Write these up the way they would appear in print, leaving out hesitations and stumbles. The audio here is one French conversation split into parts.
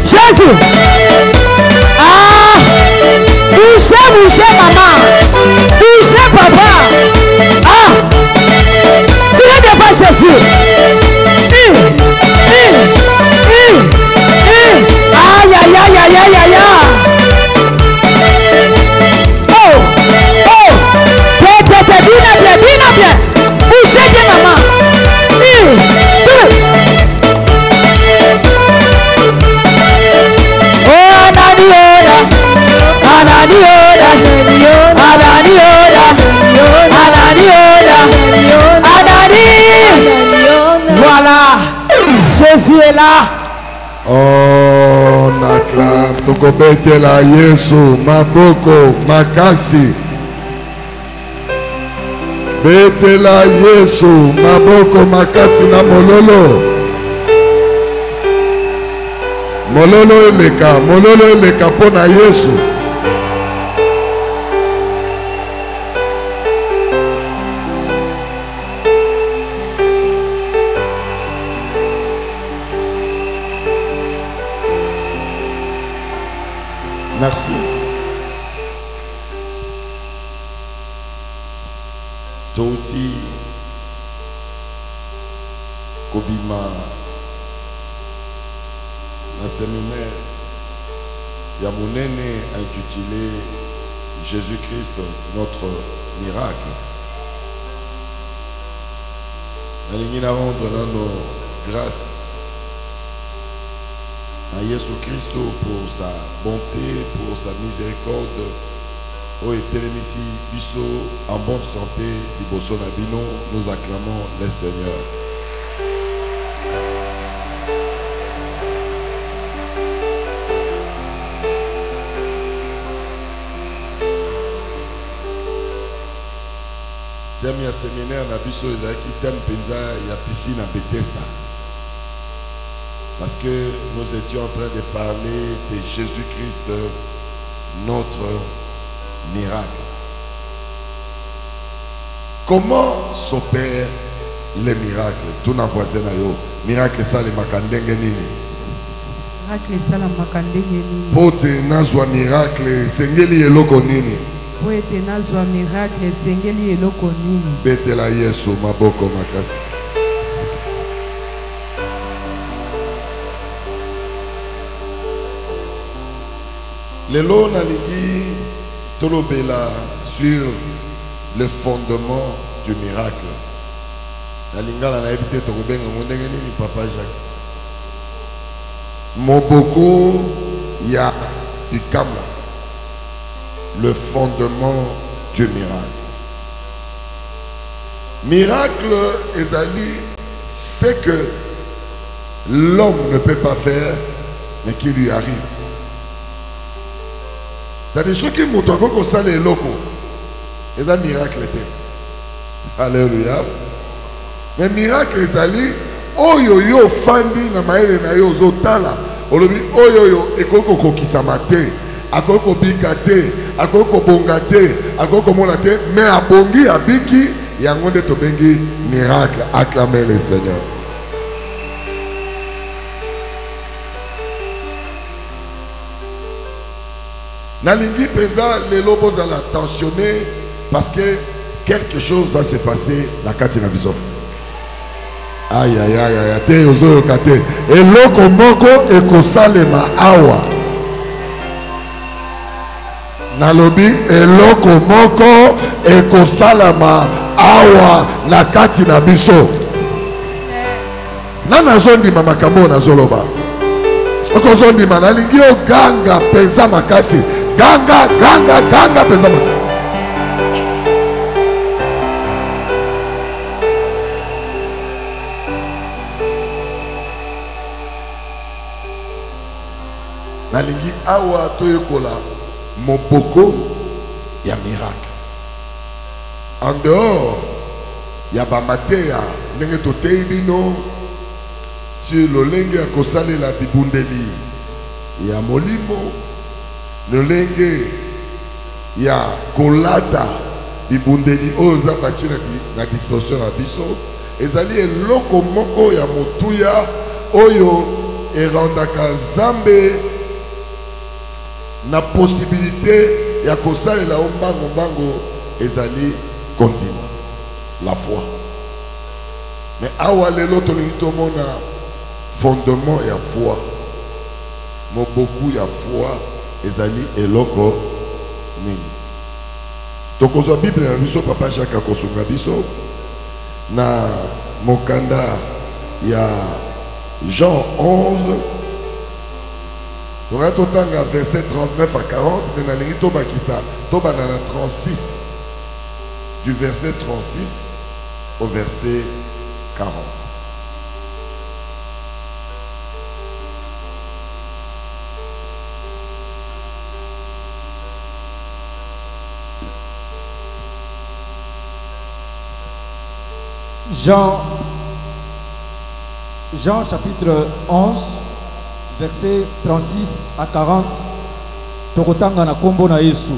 Jésus. Ah, bouchez maman, bouchez papa. Ah, tirez devant Jésus. Aïe, aïe, aïe, aïe, aïe, aïe. Oh, oh, bien. Bouchez bien maman. Voilà, Jésus est là. Oh, naklam tokobetela Yesu maboko makasi. Betela Yesu maboko makasi na mololo. Mololo eleka pona Yesu. Merci. Touti Kobima un séminaire Yamounene intitulé Jésus-Christ, notre miracle. Nous rendre nos grâces à Jésus-Christ pour sa bonté, pour sa miséricorde. Au Télémissi, Bisso, en bonne santé, Liboso Nabino, nous acclamons le Seigneur. Thème ya séminaire na biso ezaki thème penza ya piscine à Bethesda. Parce que nous étions en train de parler de Jésus-Christ, notre miracle. Comment s'opère les miracles? Tout n'a voisin à yo. Miracle ça les makandenge nini? Miracle ça la makandenge nini? Pote nazwa miracle sengeli eloko nini? Pote nazwa miracle sengeli eloko nini? Betela Yesu maboko makasi. Lelo nalingi tolobela sur le fondement du miracle. Nalingala na ebite tokobenga ndenge nini papa Jacques. Moboko ya bikamla. Le fondement du miracle. Miracle ezali, c'est que l'homme ne peut pas faire mais qui lui arrive. C'est-à-dire ceux qui montrent que ça les locaux, c'est un miracle. Alléluia. Mais miracle ezali, oyoyo fandi na maele na yo zotala, olobi oyoyo ekoko kokisamate, akoko bikate, akoko bongate, akoko monate, mais abongi abiki, yangonde tobengi miracle. Acclamez le Seigneur. Nalingi penza lelo bozala tensionné parce que quelque chose va se passer la katina biso. Aïe aïe aïe aïe te ozo kate eloko moko ekosalema awa. Nalobi eloko moko ekosalema awa na katina biso. Nana zondi mama kambo na zoloba. Soko zondi manalingi o ganga penza makasi. Ganga, ganga, ganga, pensama. nalingi awa toyekola moboko ya miracle. En dehors, ya bamateya ndenge totei bino sur lolenge ya kosalela bibundeli ya molimo, lolenge ya kolata bibundeli oyo za bati na disposition na biso, ezali eloko moko ya motuya oyo erandaka Nzambe na possibilité ya kosalela mbango ezali continue la foi. Mais awa lelo tolingi tomona fondement ya foi, moboku ya foi ezali eloko nini. Tokozwa Bible na biso papa Jacques akosunga biso na mokanda ya Jean 11 on a totanga verset 39 à 40 mais na lingi tobakisa tobana na 36 du verset 36 au verset 40. Jean chapitre 11, verset 36 à 40. Tokotanga na kombo na Yesu.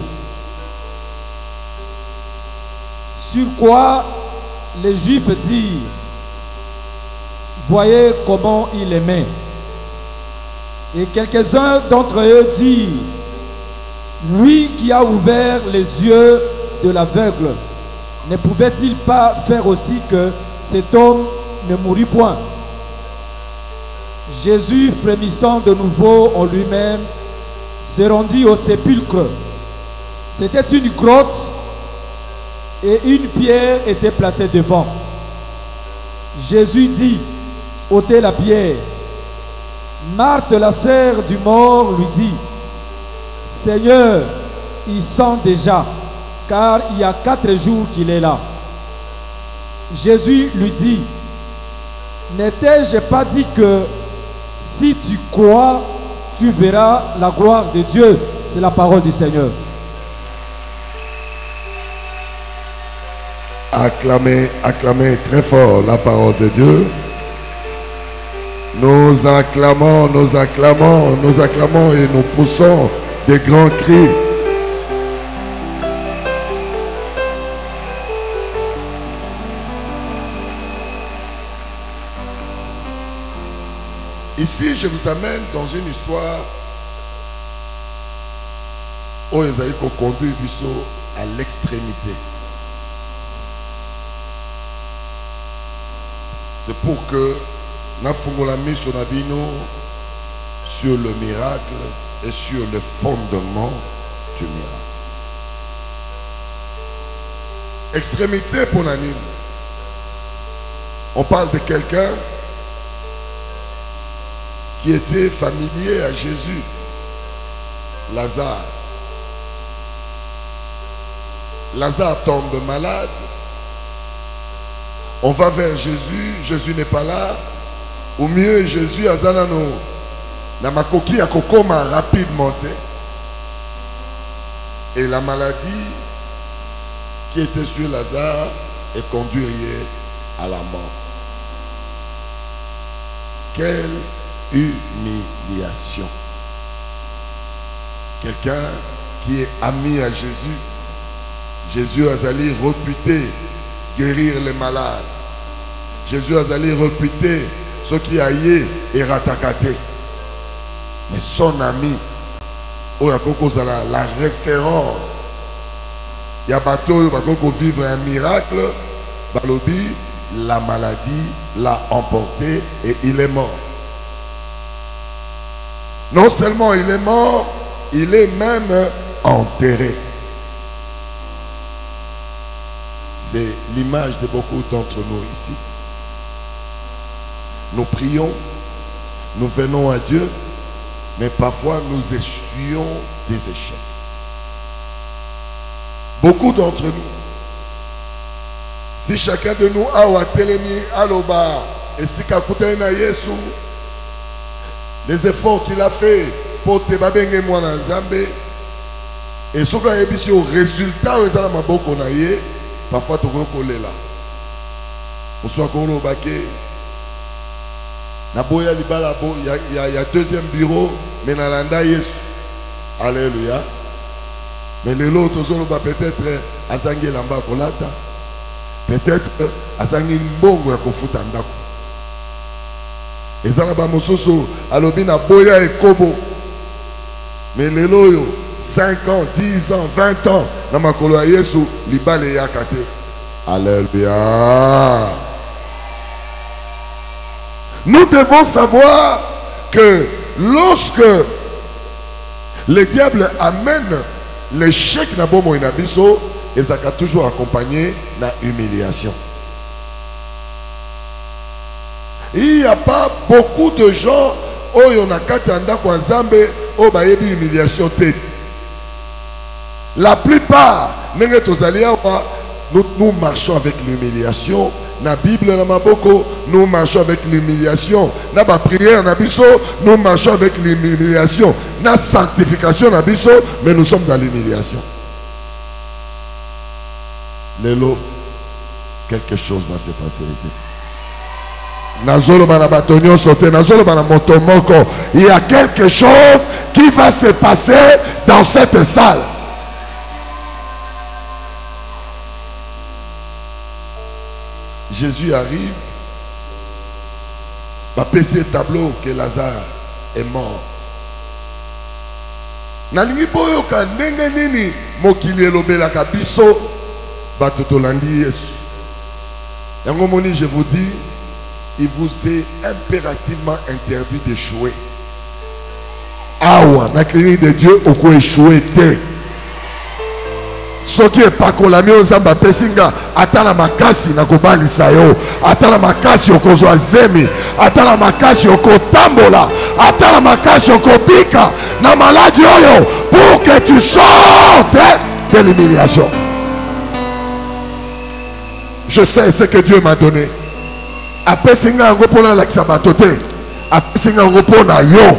Sur quoi les Juifs dirent, voyez comment il aimait. Et quelques-uns d'entre eux dirent, lui qui a ouvert les yeux de l'aveugle, ne pouvait-il pas faire aussi que cet homme ne mourût point? Jésus, frémissant de nouveau en lui-même, se rendit au sépulcre. C'était une grotte et une pierre était placée devant. Jésus dit, ôtez la pierre. Marthe, la sœur du mort, lui dit, Seigneur, il sent déjà, car il y a 4 jours qu'il est là. Jésus lui dit, n'ai-je pas dit que si tu crois, tu verras la gloire de Dieu? C'est la parole du Seigneur. Acclamez, acclamez très fort la parole de Dieu. Nous acclamons, nous acclamons, nous acclamons et nous poussons des grands cris. Ici, je vous amène dans une histoire où ils ont conduit Bissot à l'extrémité. C'est pour que nous fassions mis sur Nabino sur le miracle et sur le fondement du miracle. Extrémité pour l'anime. On parle de quelqu'un qui était familier à Jésus, Lazare. Lazare tombe malade. On va vers Jésus, Jésus n'est pas là. Ou mieux, Jésus a zanano. Na makoki a kokoma rapidement. Et la maladie qui était sur Lazare est conduirait à la mort. Quelle humiliation. Quelqu'un qui est ami à Jésus. Jésus a allé réputé guérir les malades. Jésus a allé réputé ce qui a yé et ratakate. Mais son ami, la référence, il y a bateau qui vivre un miracle, la maladie l'a emporté et il est mort. Non seulement il est mort, il est même enterré. C'est l'image de beaucoup d'entre nous ici. Nous prions, nous venons à Dieu, mais parfois nous essuyons des échecs. Beaucoup d'entre nous, si chacun de nous a Watelemi, Aloba, et si Kakutena Yesu, les efforts qu'il a fait pote babenge mwana nzambe et soki ayebisi au résultat eza na maboko na ye parfois tokoki kolela mosusu akolobake naboya libala ya deuxième bureau mais nalanda Yesu. Alléluia. Mais lelo tozoloba peut-être azangi elamba kolata, peut-être azangi mbongo ya kofuta ndako. Ezala ba mosusu alobi na boya ekobo. Mais lelo yo 5 ans, 10 ans, 20 ans na makolo ya Yesu libala yakate. Alléluia. Nous devons savoir que lorsque le diable amène l'échec na bomo inabiso, et ça a toujours accompagné na humiliation. Il n'y a pas beaucoup de gens où on a katanda kwa nzambe au bayebi humiliation te. La plupart nous marchons avec l'humiliation. Na Bible na maboko, nous marchons avec l'humiliation. Na ba prière na biso, nous marchons avec l'humiliation. Na sanctification na biso, mais nous sommes dans l'humiliation. Lelo, quelque chose va se passer ici. Nazolo bana batonyo sauté, nazolo bana motomoko. Il y a quelque chose qui va se passer dans cette salle. Jésus arrive, va passer le tableau que Lazare est mort. Nalingi boyo ka ndenge nini mokili elobela ka biso batotolandi Yesu. Yango moni, je vous dis, il vous est impérativement interdit d'échouer. Awa, na clinique de Dieu, au quoi échouer te. Ce qui est pas colami aux amba pesinga, atala makasi na kobali sayo, atala makasi okozwa zemi, atala makasi okotambola, atala makasi okobika na maladie oyo pour que tu sortes de l'humiliation. Je sais ce que Dieu m'a donné. Apesinga ngo pona la kisabatote, apesinga ngo pona yo,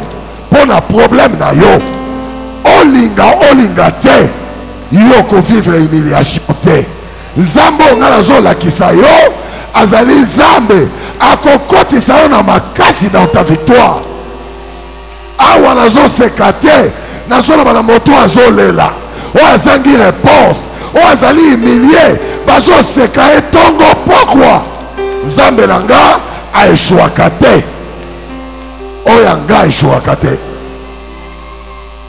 pona problème na yo. Olinga te. Yoko vivre humiliation te. Nzambo ngala zo la kisayo azali zambe akokoti sayo na makasi dans ta victoire. Awa nazo sekate nazo na bana moto azo lela. O azangi réponse. O azali humilié bazo sekaye tongo pourquoi? Nzambe nanga a échouaka te. O yanga a échouaka te.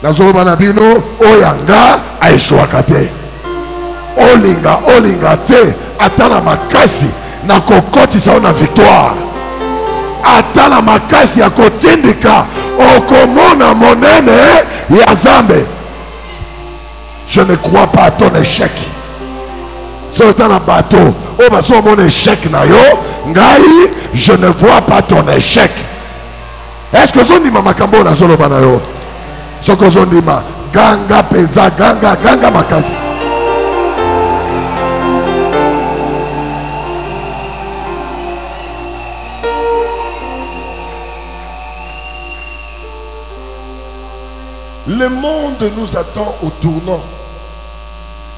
Nazolo bino oyanga aishwaka te. Olinga te atana makasi na kokoti sa na victoire. Atana makasi ya kotindika okomona monene ya Nzambe. Je ne crois pas à ton échec. C'est un bateau. Oh bah so mon échec na yo ngai, je ne vois pas ton échec. Est-ce que son dima makambo na zolo bana yo? Sokozondima ganga peza ganga makasi. Le monde nous attend au tournant.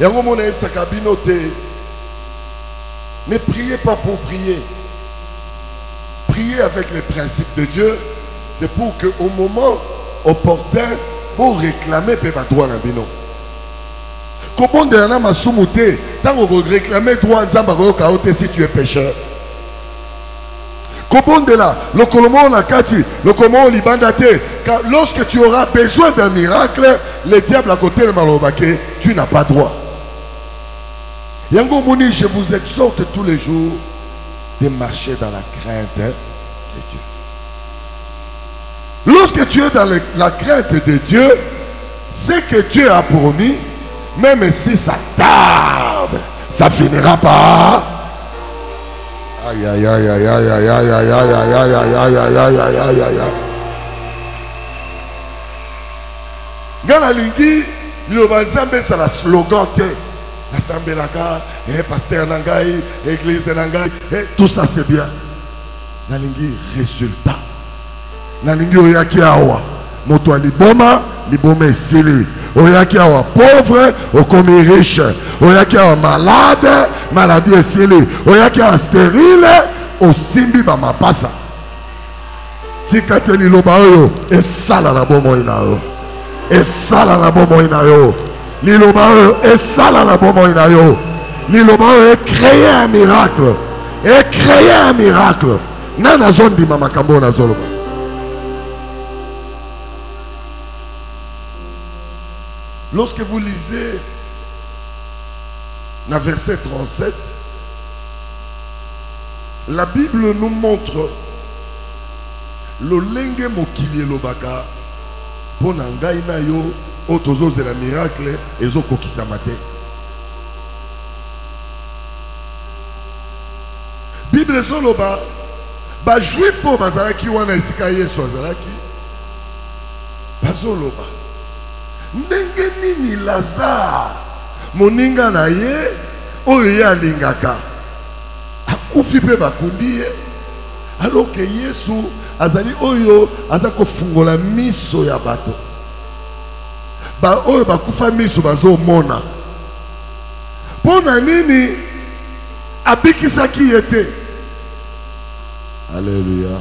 Yango mona sakabinote. Ne priez pas pour prier. Priez avec les principes de Dieu. C'est pour que au moment opportun pour réclamer peba droit na bino. Comment de na masumute tant on réclamer droit nzamba ko kaote si tu es pécheur. Comment de là le kolomo na kati le komo libandate lorsque tu auras besoin d'un miracle le diable à côté de malobake tu n'as pas droit. Yango moni, je vous exhorte tous les jours de marcher dans la crainte de Dieu. Lorsque tu es dans la crainte de Dieu, ce que Dieu a promis, même si ça tarde, ça finira par... Aïe aïe aïe aïe aïe aïe aïe aïe aïe aïe aïe aïe aïe aïe aïe aïe aïe. Gana lingi, liloba nzambe ça la slogan te. L'assemblée laka, pasteur nangai, église nangai, tout ça c'est bien. Nalingi résultat. Nalingi oyaki awa. moto liboma esili. Oyaki awa pauvre okomi riche. Oyaki awa malade maladie esili. Oyaki awa stérile osimbi ba mapasa. Tikate liloba oyo esala na bomoi na yo. Esala na bomoi na yo. Liloba oyo esala na bomoi na yo. Liloba oyo créer un miracle. Et créer un miracle. Nana zone di mama kambo na zoloba. Lorsque vous lisez dans verset 37, la Bible nous montre le lenge mokili lobaka pour ngai na yo otozo zela miracle ezo kokisa mate. Bible zoloba ba juif o bazalaki wana esika Yesu azalaki bazoloba ndenge nini Lazare moninga na ye oyo ye alingaka akufi pe bakundi ye alors que Yesu azali oyo aza kofungola miso ya bato ba oyo bakufa miso bazomona pona nini abikisaki yete. Alléluia.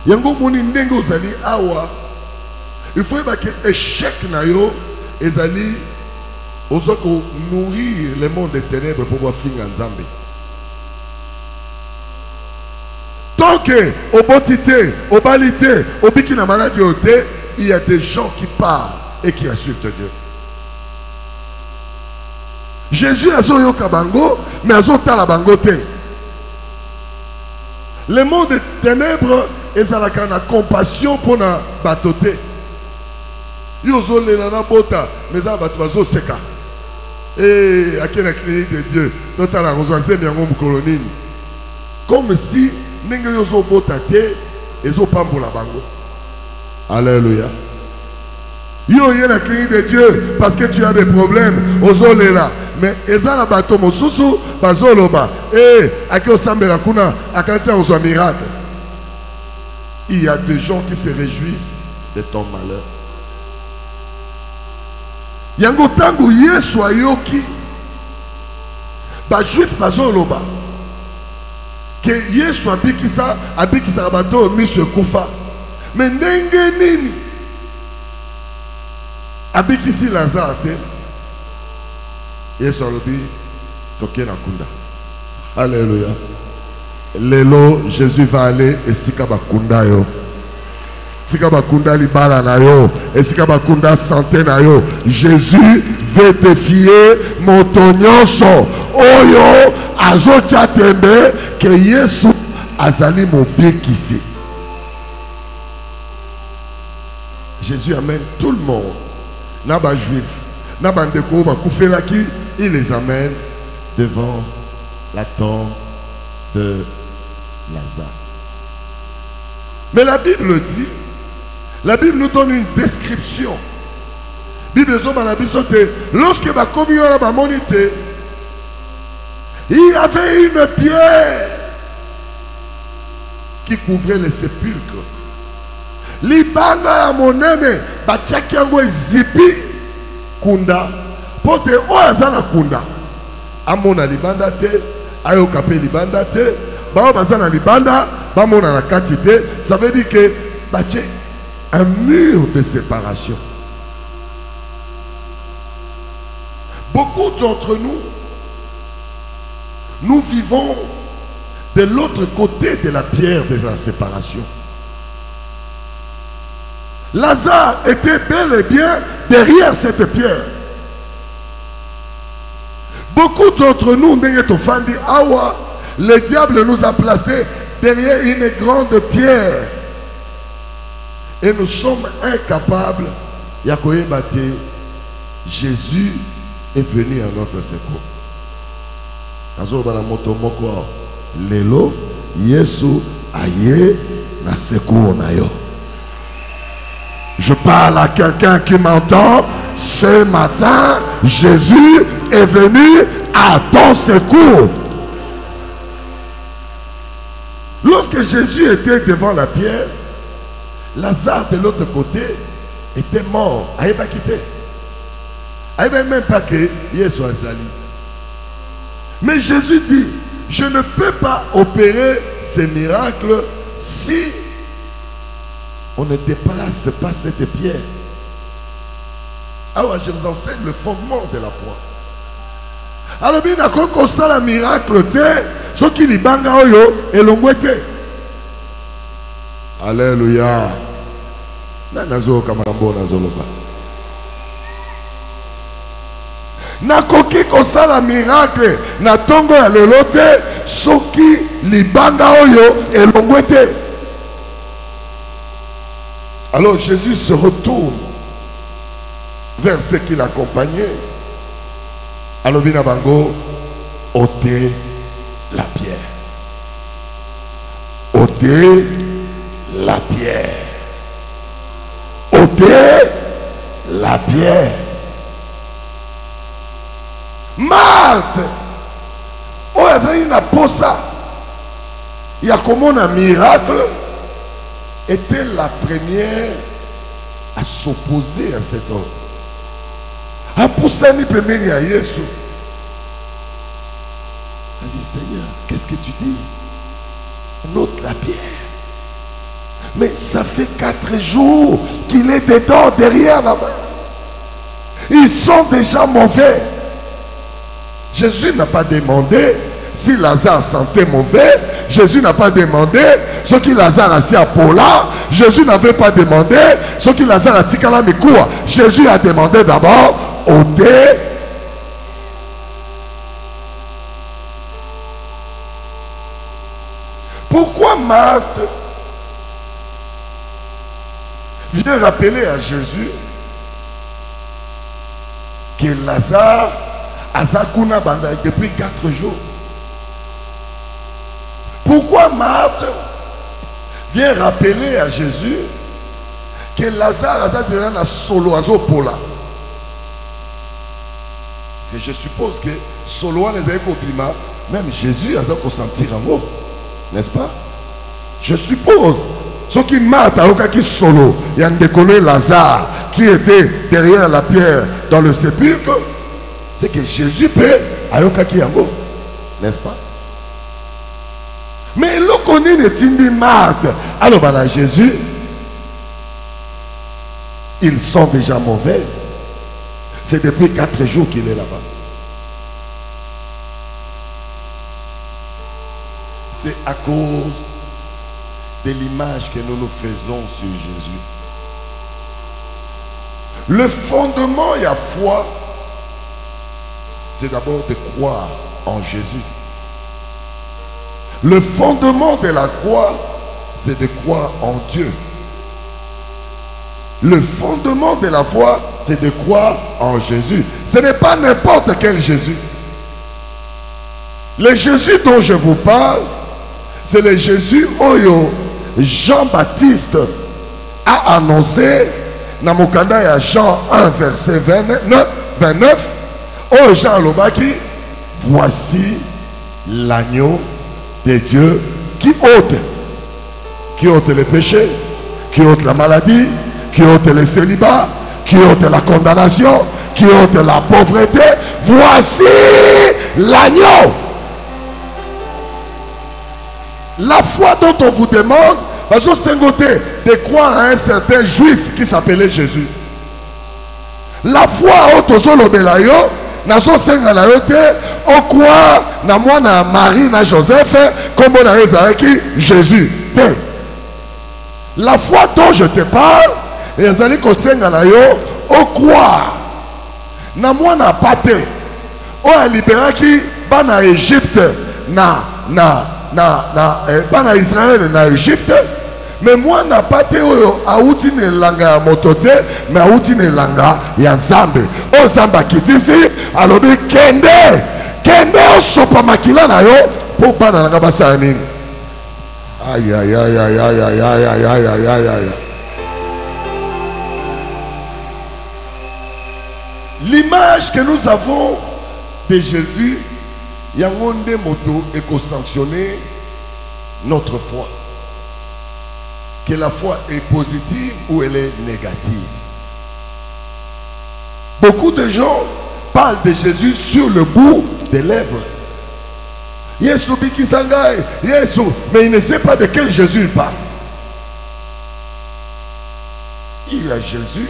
Yango moni ndenge ozali awa il faut que échec na yo ezali ozoko nourrir le monde des ténèbres pour voir finga nzambe. Tant que obotité, obalité, obiki na maladie oté, il y a des gens qui parlent et qui insultent Dieu. Jésus a zo yo kabango mais a zo tala bango te. Le monde des ténèbres est à la compassion pour la batoté. Yozo le nana bota, mais ça bato seka. Et à quelle la clinique de Dieu, total a rejoint bien mon colonine. Comme si n'engue yozo bota te, ezo pambo la bango. Alléluia. Yo y a la clinique de Dieu parce que tu as des problèmes. Ozo le là. Mais ezala bato mosusu bazoloba aki osambela kuna akati on soit miracle. Il y a des gens qui se réjouissent de ton malheur. Yango tangu Yesu ayoki ba juif bazoloba que Yesu abikisa bato miso kufa. Mais ndenge nini abikisi Lazare te. Yesu alobi toke na kunda. Alléluia. Lelo Jésus va aller et sika bakunda yo. Sika bakunda libala na yo. Et sika bakunda santé na yo. Jésus veut te fier motonyoso. Oyo azo chatembe que Yesu azali mobekisi. Jésus amène tout le monde. Naba juif. Nabandeko bakufelaki, il les amène devant la tombe de Lazare. Mais la Bible dit, la Bible nous donne une description. Bible lorsque la communion a la monité, il y avait une pierre qui couvrait les sépulcres. Libanga ya monene, bachaki yango zipi kunda pote oazana kunda amona libanda te ayoka pe libanda te bao bazana libanda bamona na kati te. Ça veut dire que bache un mur de séparation. Beaucoup d'entre nous vivons de l'autre côté de la pierre de la séparation. Lazare était bel et bien derrière cette pierre. Beaucoup d'entre nous, le diable nous a placés derrière une grande pierre. Et nous sommes incapables. Jésus est venu à notre secours. Lelo, Yesu aye na secours na yo. Je parle à quelqu'un qui m'entend. Ce matin, Jésus est venu à ton secours. Lorsque Jésus était devant la pierre, Lazare de l'autre côté était mort. Il n'a pas quitté. Il n'a même pas que Yesu azali. Mais Jésus dit, je ne peux pas opérer ces miracles si on ne déplace pas cette pierre. Alors je vous enseigne le fondement de la foi. Alors bien quand ça la miracle ce qui libanga oyo elongwete. Alléluia. Nazo kamambo nazoloba. Nakoki kosala miracle na tongo ya lelo te soki libanga oyo elongwete. Alors Jésus se retourne vers ceux qui l'accompagnaient. Alors bina bango ôtez la pierre. Ôtez la pierre. Ôtez la pierre. Marthe, oh azali na posa, il y a comme un miracle, était la première à s'opposer à cet homme. A poussani pembeni à Yesu. Elle dit, Seigneur, qu'est-ce que tu dis? On ôte la pierre. Mais ça fait 4 jours qu'il est dedans, derrière là-bas. Ils sont déjà mauvais. Jésus n'a pas demandé si Lazare sentait mauvais. Jésus n'a pas demandé ce qui Lazare a fait à Paula. Jésus n'avait pas demandé ce qui Lazare a dit à la Mikoua. Jésus a demandé d'abord ôter. Pourquoi Marthe vient rappeler à Jésus que Lazare Azakuna Banda depuis 4 jours? Pourquoi Marthe vient rappeler à Jésus que Lazare a solo azopola? C'est je suppose que solo les a même Jésus a sentir en haut, n'est-ce pas? Je suppose. Ce qui Marthe a qui solo, il y a un déconné Lazare qui était derrière la pierre dans le sépulcre. C'est que Jésus peut ayoka ki yango, n'est-ce pas? Mais le connaît ne tindi Marthe. Alors voilà Jésus, ils sont déjà mauvais. C'est depuis 4 jours qu'il est là-bas. C'est à cause de l'image que nous nous faisons sur Jésus. Le fondement et la foi, c'est d'abord de croire en Jésus. Le fondement de la croix, c'est de croire en Dieu. Le fondement de la foi, c'est de croire en Jésus. Ce n'est pas n'importe quel Jésus. Le Jésus dont je vous parle, c'est le Jésus Oyo Jean-Baptiste a annoncé dans Mokanda Jean 1 verset 29. Oh Jean Lobaki, voici l'agneau de Dieu qui ôte les péchés, qui ôte la maladie, qui ôte le célibat, qui ôte la condamnation, qui ôte la pauvreté. Voici l'agneau. La foi dont on vous demande, de croire à un certain juif qui s'appelait Jésus. La foi autosolobelayo, nazo senga na yote, o croire na mwana Marie na Joseph, comme on a ezaki Jésus. La foi dont je te parle, ezali ko senga na yo, o croire na mwana Pate, o a libéraki bana Égypte bana Israël na Égypte. Mais moi n'a pas été aouti ne langa motote, mais aouti ne langa yanzambe. O zamba kitisi, alobi kende o sopa makila na yo, pour pas na langa basa nini. Aïe aïe aïe aïe aïe aïe aïe aïe aïe aïe aïe aïe. L'image que nous avons de Jésus, Yangonde moto et sanctionner notre foi. que la foi est positive ou elle est négative. Beaucoup de gens parlent de Jésus sur le bout des lèvres. Yesu bikisangai, Yesu, mais il ne sait pas de quel Jésus il parle. Il y a Jésus,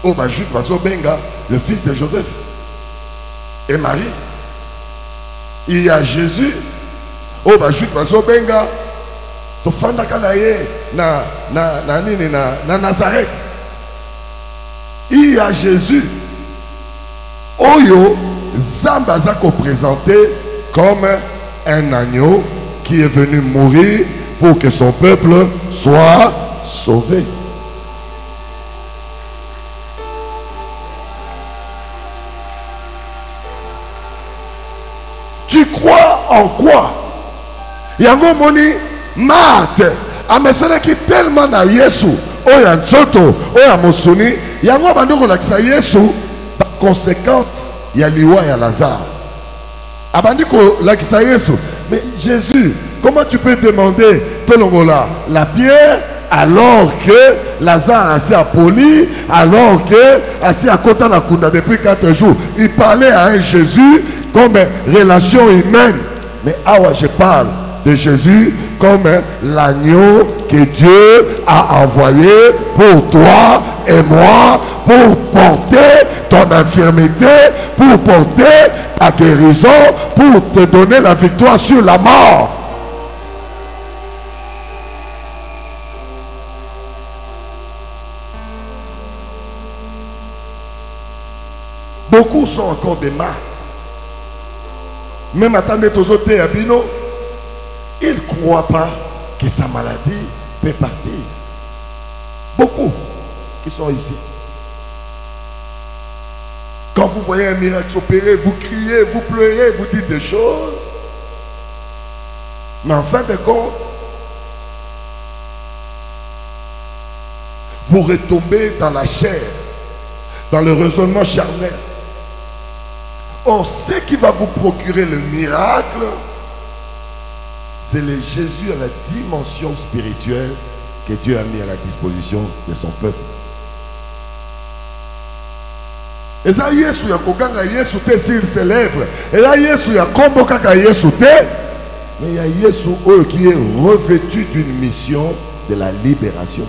au Juif Bazo Benga, le fils de Joseph et Marie. Il y a Jésus, au Juif Bazo Benga, tofanda kanaye na Nazareth. Il y a Jésus, Oyo Zambazako présenté comme un agneau qui est venu mourir pour que son peuple soit sauvé. Tu crois en quoi? Yango moni Marthe ameseleki tellement na Yesu oya nzoto oya mosuni yango bandoko lakisa Yesu ba conséquente ya liwa ya Lazare abandiko lakisa Yesu. Mais Jésus, comment tu peux demander tolongola la pierre alors que Lazare a assez poli, alors que assez à côté na kunda depuis 4 jours? Il parlait à un Jésus comme relation humaine. Mais awa je parle de Jésus comme l'agneau que Dieu a envoyé pour toi et moi, pour porter ton infirmité, pour porter ta guérison, pour te donner la victoire sur la mort. Beaucoup sont encore des Marthes. Même attendez tous autres Abino, ils ne croient pas que sa maladie peut partir. Beaucoup qui sont ici. Quand vous voyez un miracle s'opérer, vous criez, vous pleurez, vous dites des choses. Mais en fin de compte, vous retombez dans la chair, dans le raisonnement charnel. Or, ce qui va vous procurer le miracle, c'est le Jésus à la dimension spirituelle que Dieu a mis à la disposition de son peuple. Et ça, Yesu ya koganga Yesu te sur ses lèvres. Et là, Yesu ya kombo kaka Yesu te. Mais il y a Yesu qui est revêtu d'une mission de la libération.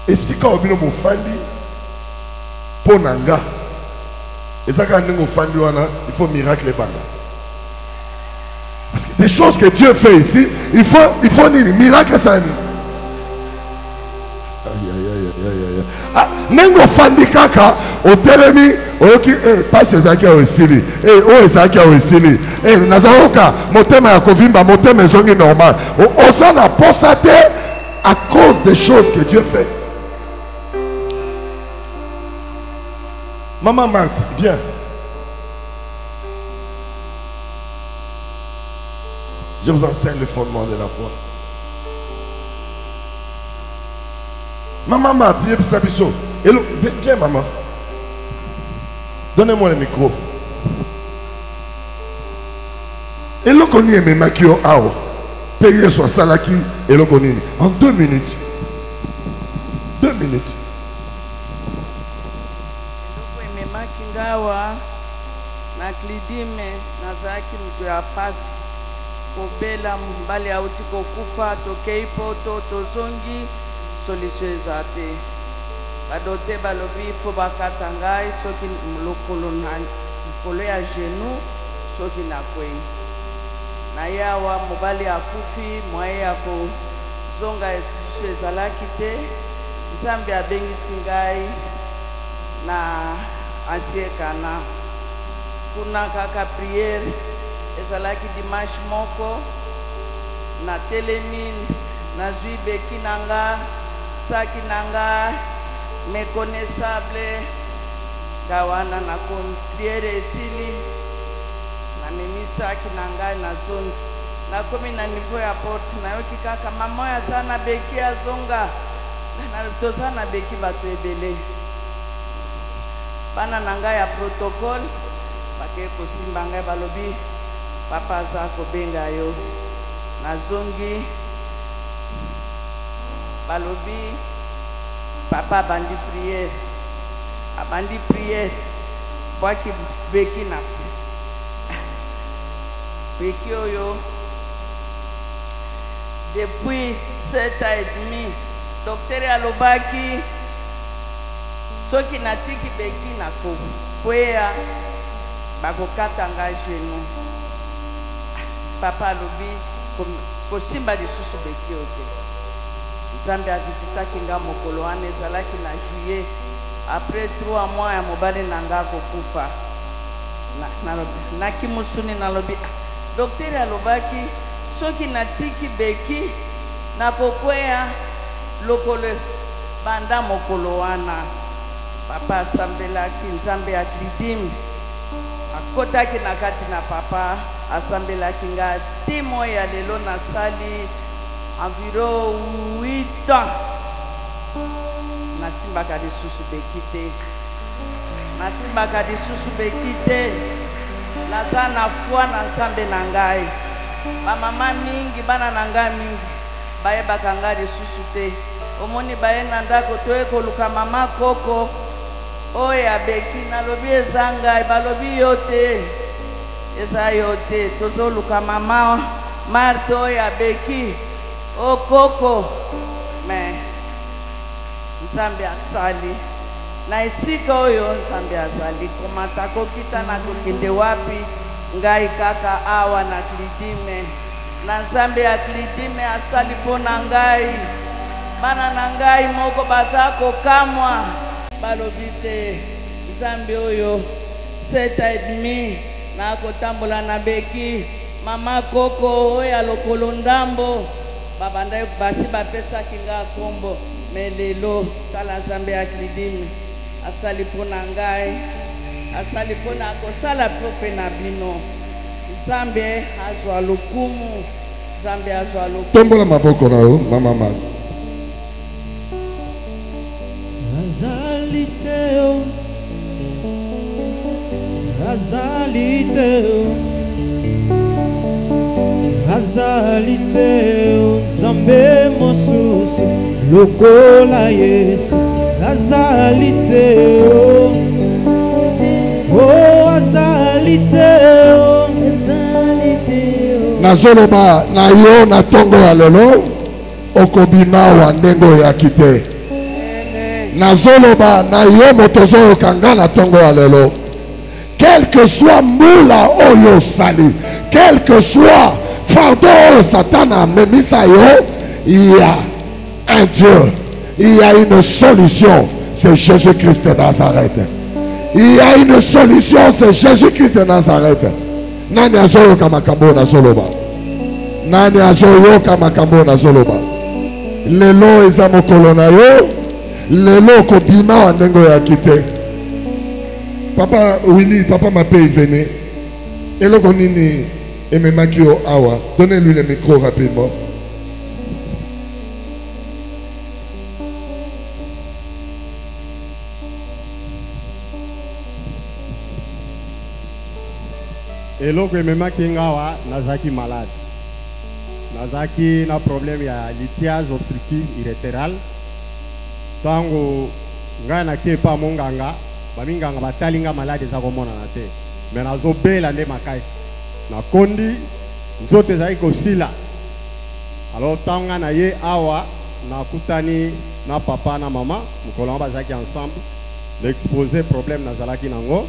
Et si quand on a fandi, pour nanga, et ça quand on a fandi, il faut miracle banga. Parce que des choses que Dieu fait ici, il faut dire miracle ça. Ah, nengo fandi kaka otelemi oyoki passe ezaki osili o ezaki osili nazaoka motema ya kovimba motema ezongi normal oza na posa te à cause des choses que Dieu fait. Maman Marthe, viens. Je vous enseigne le fondement de la foi. Maman Marthe, viens maman. Donnez-moi le micro. Et l'on connaît mes maquillots ao. Payer soit salaki et l'on connaît. En 2 minutes. 2 minutes. Ngawa na klidime nazaki mtu ya pasi kobela mbali ya uti kokufa tokeipo tozongi solution ezate badote balobi fo bakata ngai soki lokolo na nkolo ya genou soki nakwei na yawa mobali akufi mwaye ya kozonga solution ezalaki te Nzambe abengisi ngai na asiekana kuna kaka priere ezalaki dimanche moko na telemi na zwi beki nanga saki nanga méconnaissable gawana na priere esili na memi saki nanga na zone na komi na niveau ya porte na yoki kaka mama ya sana beki azonga na toza na beki bato ebele bana nanga ya protocole bake kosimba ngai balobi papa za kobenga yo nazongi balobi papa bandi prière abandi prière bwaki beki na se beki oyo depuis 7 ans et demi docteur alobaki soki natiki beki na kokwea bakokata nga genou papa alobi kosimba lisusu beki oyo te nzambe avisitaki nga mokolo wana ezalaki na juillet après 3 mois ya mobali na nga kokufa naki musuni nalobi docteur alobaki soki natiki beki nakokwea lokolo banda mokolo wana papa asambelaki nzambe ya Klidim akotaki na kati na papa asambelaki nga timo ya lelo nasali environ 8 ans nasimbaka lisusu beki te nasimbaka lisusu beki te naza na foi na nzambe na ngai bamama mingi bana na ngai mingi bayebaka ngai lisusu te omoni baye na ndako toye koluka mama koko oyo abeki nalobi eza ngai balobi yo te eza yo te tozoluka mama Marte oyo abeki o koko me nzambe asali na esika oyo nzambe azali komata kokita na kokende wapi ngai kaka awa na Klidime na nzambe ya Klidime asali mpo na ngai bana na ngai moko baza kokamwa balobi te nzambe oyo 7 ans et demi na kotambola na beki mama koko oyo alokolo ndambo babanda basi bapesaki nga kombo me lelo tala nzambe ya Klidime asali mpo na ngai asali mpo na kosala mpe na bino nzambe azwa lokumu nzambe azwa lokumu tombola maboko na yo mama mama Azaliteo Azaliteo Azaliteo Nzambe mosusu lokola Yesu Azaliteo Oh Azaliteo nazoloba na yo na tongo ya lelo okobima wa ndengo ya kite nazoloba na yo motozo okanga na tongo ya lelo quel que soit mbula oyo sali quel que soit fardeau oyo Satan a memisa yo il y a un Dieu il y a une solution c'est Jésus-Christ de Nazareth il y a une solution c'est Jésus-Christ de Nazareth nani azoyoka makambo na zoloba nani azoyoka makambo na zoloba lelo eza mokolo na yo lelo kobima wa ndengo ya kite papa Willy papa Mapei venez eloko nini ememaki yo awa donnez-lui le micro rapidement eloko ememaki ngawa nazaki malade nazaki na problème ya lithiase obstructive irrétérale tango ngai nake pa monganga baminganga batali nga malade eza komonana te me nazobela nde makasi nakondi nzoto ezali kosila alors ntango nga na ye awa nakutani na papa na mama mokolo yango bazalaki ensemble naexpose problème nazalaki nango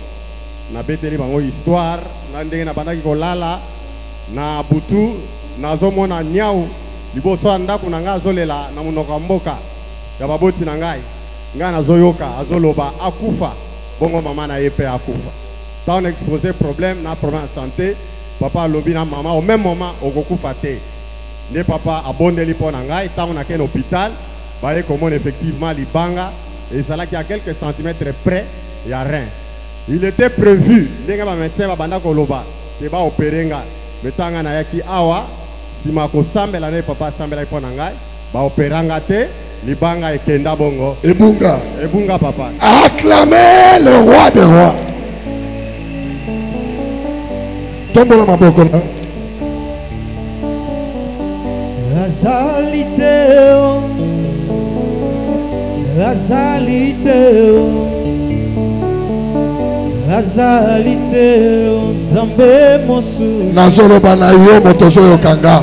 nabeteli bango histoire na ndenge nabandaki kolala na butu nazomona nyau liboso ya ndako na ngai azolela na monoko ya mboka ya baboti na ngai ngai nazoyoka azoloba akufa bongo mama na ye mpe akufa ntango na expose problème na problème ya santé papa alobi na mama au même moment okokufa te nde papa abondeli mpo na ngai ntango nakende hôpital baye komona effectivement libanga ezalaki à quelques centimètres près ya rein. Il était prévu ndenge ba médecin babanda koloba te ba opérer nga metanga na yaki awa sima ko sambela ne papa sambela ipo na ngai ba opéranga te libanga ekenda bongo ebunga papa. Acclamez le roi des rois. Tombola maboko na Razaliteo, Razaliteo, Razaliteo, Nzambe mosu. Nazoloba na yo motozo yo kanga.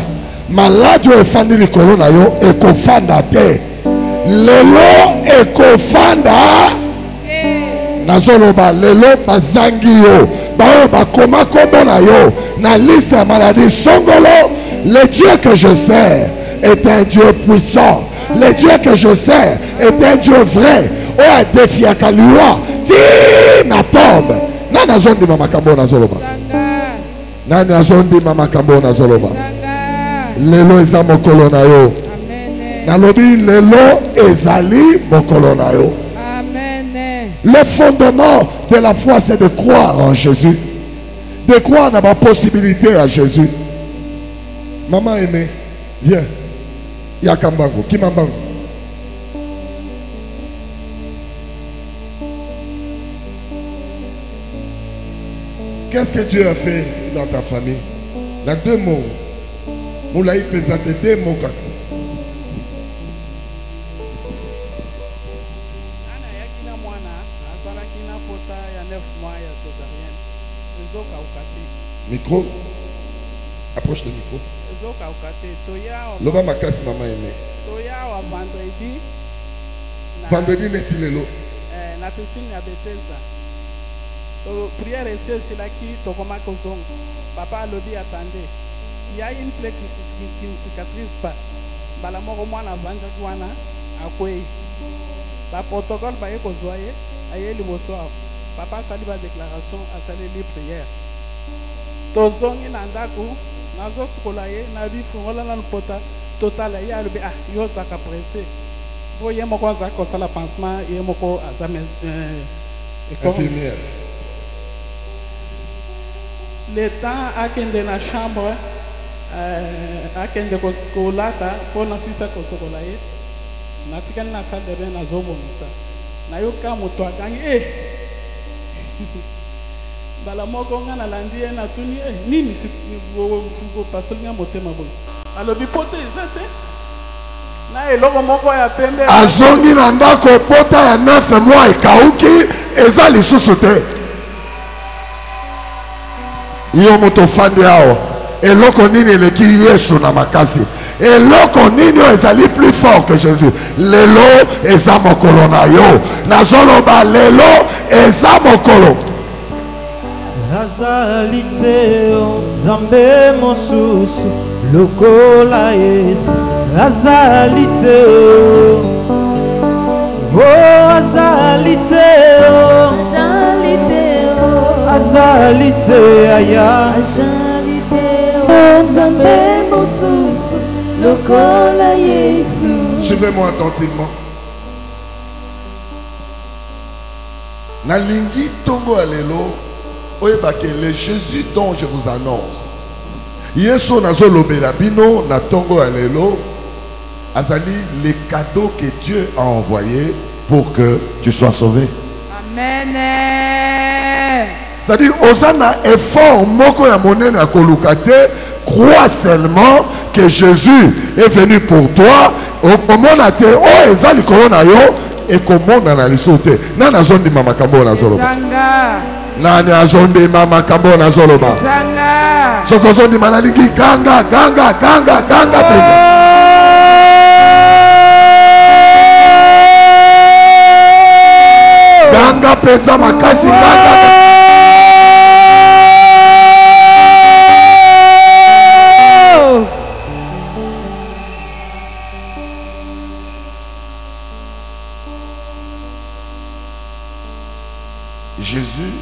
Malade yo efandi likolo na yo ekofanda te. Lelo ekofanda. Nazoloba lelo bazangi yo. Bayo bakoma kombo na yo. Na liste ya maladie songolo. Le Dieu que je sers est un Dieu puissant. Le Dieu que je sers est un Dieu vrai. Oya défi ya kaliwa. Ti na tombe. Nani azondi mama kambo na zoloba. Nani azondi mama kambo na zoloba. Lelo eza mokolo na yo. Nalobi lelo ezali mokolo na yo. Le fondement de la foi, c'est de croire en Jésus. De croire dans ma possibilité à Jésus. Maman aimée, viens. Yakambango, Kimambango. Qu'est-ce que Dieu a fait dans ta famille? Dans deux mots. Moulaï présente deux mots. Micro. Approche le micro. Loba makasi maman aimée. Vendredi n'est-il lelo? Na piscine ya Bethesda. Prière essaie c'est là qui tokoma kozonga. Papa lobi attendez. Il y a une plaie qui ne cicatrise pas. Bala moko mwana vendredi wana akwei. Ba protocole ba ekozwaye aye liboso. Papa sali ba déclaration a sali li prière. Tozongi na ndako nazo sukola ye na bifungola na lupota total ya lobi yo zaka pressé. Voyez moko zaka sala pansement ye moko azame infirmière. Le temps akende na chambre akende kolata pona sisa kosokola ye natikali na salle de bain nazobomisa nayoka moto akangi bala moko nga na landi ye na tuni nini fuko pasolinga motema boy alobi pote ezate na eloko moko ya pembe azongi na ndako pota ya 9 mois ekauki eza lisusu te. Yo moto fandi awa eloko nini eleki Yesu na makasi. Eloko nini ezali plus fort que Jésus. Lelo eza mokolo na yo. Nazoloba lelo eza mokolo. Razaliteo, Nzambe mosusu, lokola Yesu. Razaliteo, oh Razaliteo, Razaliteo, aya. Razaliteo, Nzambe mosusu, lokola Yesu. Suivez-moi attentivement. Nalingi tongo alelo. Le Jésus dont je vous annonce. Yesu nazolobe la bino na tongo alelo. Azali les cadeaux que Dieu a envoyés pour que tu sois sauvé. Amen. C'est-à-dire, osana effort moko ya monene ya kolukate, crois seulement que Jésus est venu pour toi. Okomona te o ezali korona yo et komona na lisote. Nana zondi mama kambo na zoloba. Nani azondi mama kambo na zoloba. Soko zondi manalingi ganga peza. Ganga peza makasi ganga. Jésus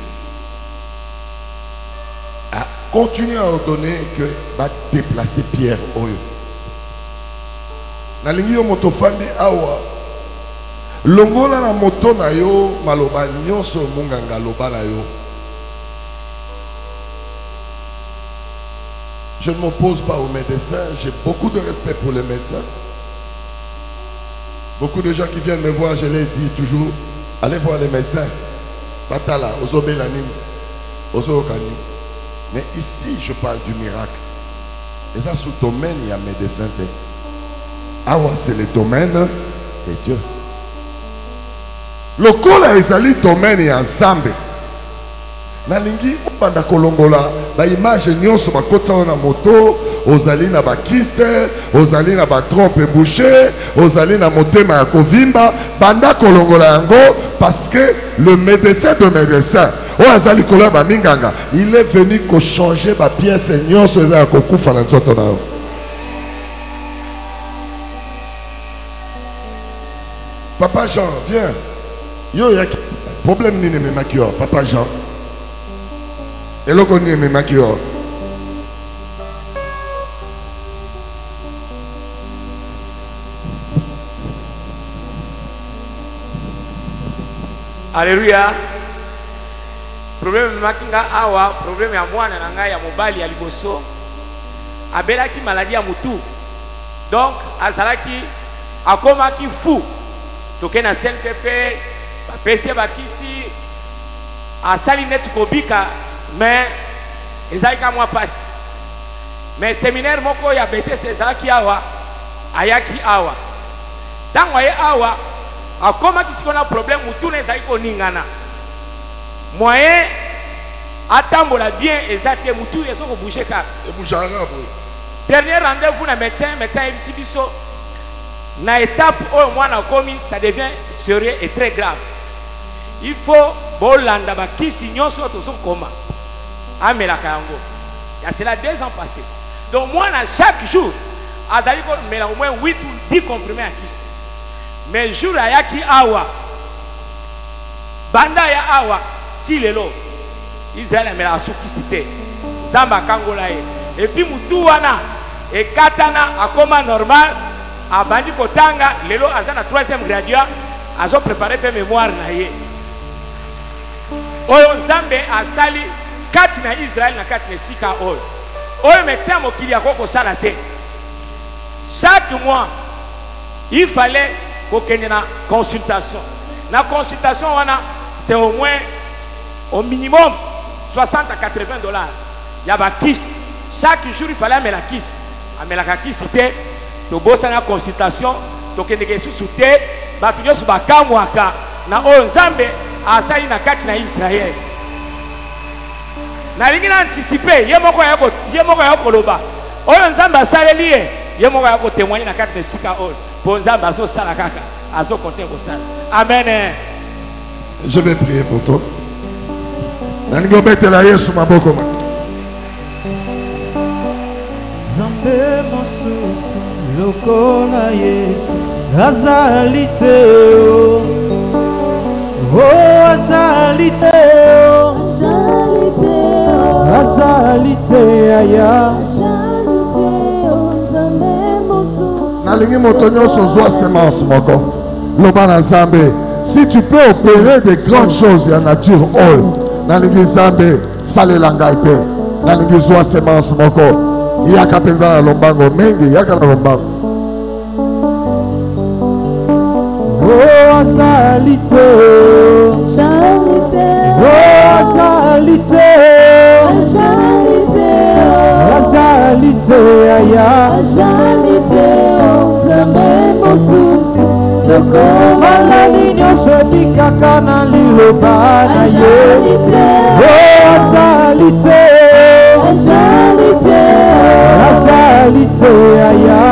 a continué à ordonner que va déplacer Pierre Oyo. Nalingi yo moto fandi awa longola na moto na yo maloba nyonso munganga loba na yo. Je ne m'oppose pas aux médecins, j'ai beaucoup de respect pour les médecins. Beaucoup de gens qui viennent me voir, je les dis toujours, allez voir les médecins. Batala, Ozobe Lanim, Ozo Okani. Mais ici, je parle du miracle. Et ça, sous domaine, il y a médecin. Awa, c'est le domaine de Dieu. Le col a ezali domaine et ensemble. Nalingi obanda kolongola ba image nyonso bakota na moto, ozali na ba kiste, ozali na ba trompe bouchée, ozali na motema ya kovimba, banda kolongola yango parce que le médecin de médecin, o azali kola ba minganga, il est venu ko changer ba pièce nyonso za ko kufa na nzoto na yo. Papa Jean, viens. Yo ya problème ni me makio, Papa Jean. Et là, on est même qui a. Alléluia. Problème makinga awa, problème ya mwana na ngai ya mobali ya liboso. Abelaki maladie ya mutu. Donc azalaki akomaki fou. Toke na CNPP, ba PC bakisi asali net kobika. Mais ezalika mwa passe. Mais séminaire moko ya Bethesda ezalaki awa ayaki awa. Tango ye awa akoma kisikona problème mutune ezalaki koningana. Moyen atambola bien ezate mutu ezoko bouger ka. Et bougera boy. Dernier rendez-vous na médecin ebisi biso na étape oyo mwana komi ça devient sérieux et très grave. Il faut bolanda ba kisi nyonso tozo koma. Amelaka yango. Il y a cela 2 ans passés. Donc moi, chaque jour, azali ko mela au moins 8 ou 10 comprimés à kisi. Mais le jour ayaki awa, banda ya awa, ti lelo, Israël mela asuki cité. Zamba kangola ye. Et puis mutu wana, et katana akoma normal, abandi kotanga, lelo azana 3e graduat, azo préparé pe mémoire na ye. Oyo nzambe asali 4 na Israël na 4 na sika oyo. Oyo médecin mokili akoko sala te. Chaque mois, il fallait qu'il y ait une consultation. La consultation, c'est au moins, au minimum, 60 à 80 $. Il y a la kiss. Chaque jour, il fallait mettre la kiss. Mais la kiss, c'était, tu bosses la consultation, tu as des sous thé, tu as des kamwaka, na onzambe, a sali na 4 na Israël. Na lingi na anticiper, yemoko ya koloba. Oyo nzambe asaleli ye, yemoko ya ko témoigner na 4 sika oyo. Pour nzambe aso sala kaka, aso compter ko sala. Amen. Je vais prier pour toi. Nango betela Yesu maboko. Zambe mosusu lokola Yesu azalite oh azalite azalite aya nalingi moto nyonso zwa semence moko loba na Nzambe si tu peux opérer de grandes choses ya nature oyo nalingi Nzambe salela ngai pe nalingi zwa semence moko yaka mpenza na lombango mengi yaka na lombango oh azalite azalite azalite aya maladi nyonso ebikaka na liloba na ye oh azalite azalite aya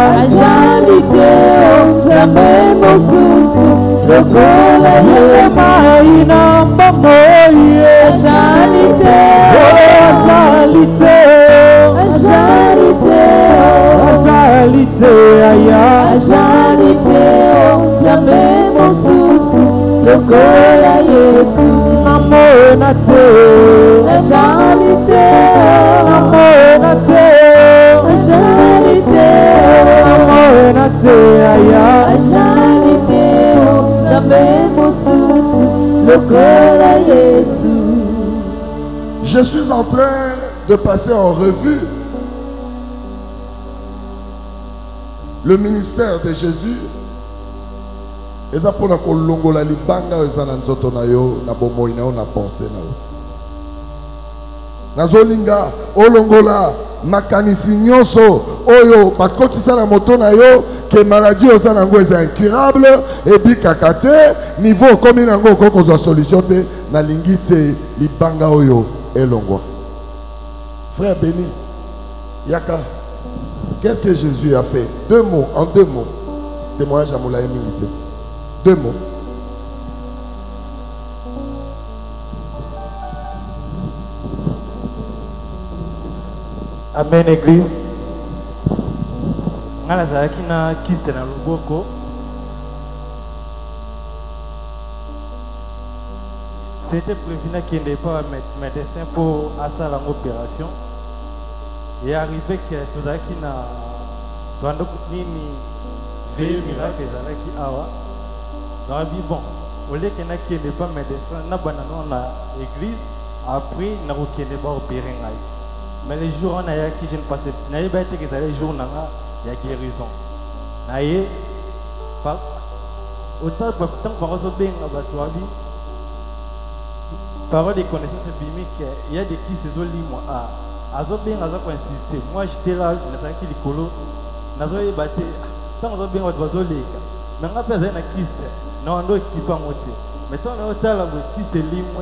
lokola ina mbamoye azalite azalite aya lokola Yesu namona te namona te namona te aya lokola Yesu. Je suis en train de passer en revue le ministère de Jésus. Eza pona kolongola libanga eza na nzoto na yo na bomoi na yo na pensée na yo. Nazolinga olongola makanisi nyonso oyo bakotisa na moto na yo que maladie aux anango est incurable et puis kakate niveau comme nango koko solution te na lingite libanga oyo elongwa. Frère béni, Yaka, qu'est-ce que Jésus a fait? Deux mots, en deux mots. Témoignage à Moulaye Milité. Deux mots. Amen, Église. Ngala zaki na kiste na luboko. C'était prévu qu'il n'y ait pas un médecin pour faire l'opération. Et arrivé que tout ça qui n'a pas ni veille miracle qui awa. Donc bon, au lieu qu'il n'y ait pas médecin, n'a pas dans l'église. Après, n'a aucun débat opéré. Mais les jours on a qui je ne passais pas, n'a pas été que les jours il y a guérison. N'a pas autant que par exemple bien abattoirs. Parole de connaissance biblique, il y a des kystes qui sont libres. Azo bien azo insister. Moi j'étais là, nataki likolo, nazo yebate. Tant azo bien ozo leka. Mais on a pas un kyste. Non ndo equipa moté. Mais tant on a là le kyste libre.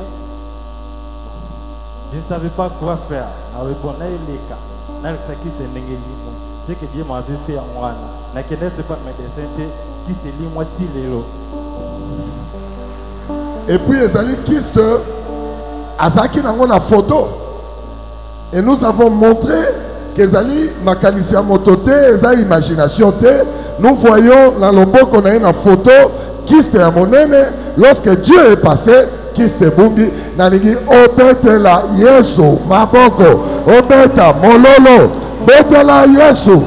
Je ne savais pas quoi faire. Na bon na leka. Na le kyste ndenge libre. C'est que Dieu m'avait fait en moi. Na kende ce pas médecin te kyste libre ti lelo. Et puis les ali kyste Azaki n'a pas photo. Et nous avons montré que Zali Makalicia Motote, Eza imagination te. Nous voyons dans le beau qu'on a une photo qui c'était à monene. Lorsque Dieu est passé, qui c'était Bumbi, Nanigi, Obete la Yesu, Maboko, Obeta, Mololo, Bete la Yesu.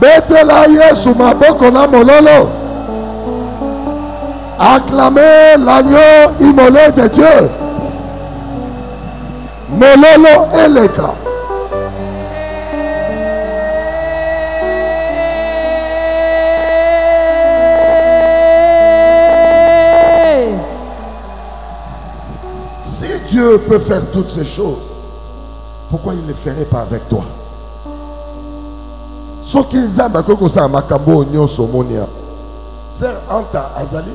Bete la Yesu, Maboko na Mololo. Acclamez l'agneau immolé de Dieu. Mololo Eleka. Si Dieu peut faire toutes ces choses, pourquoi il ne les ferait pas avec toi? Ce qui est un peu ça, Makambo, Nyoso, Monia. Sœur Anta Azali.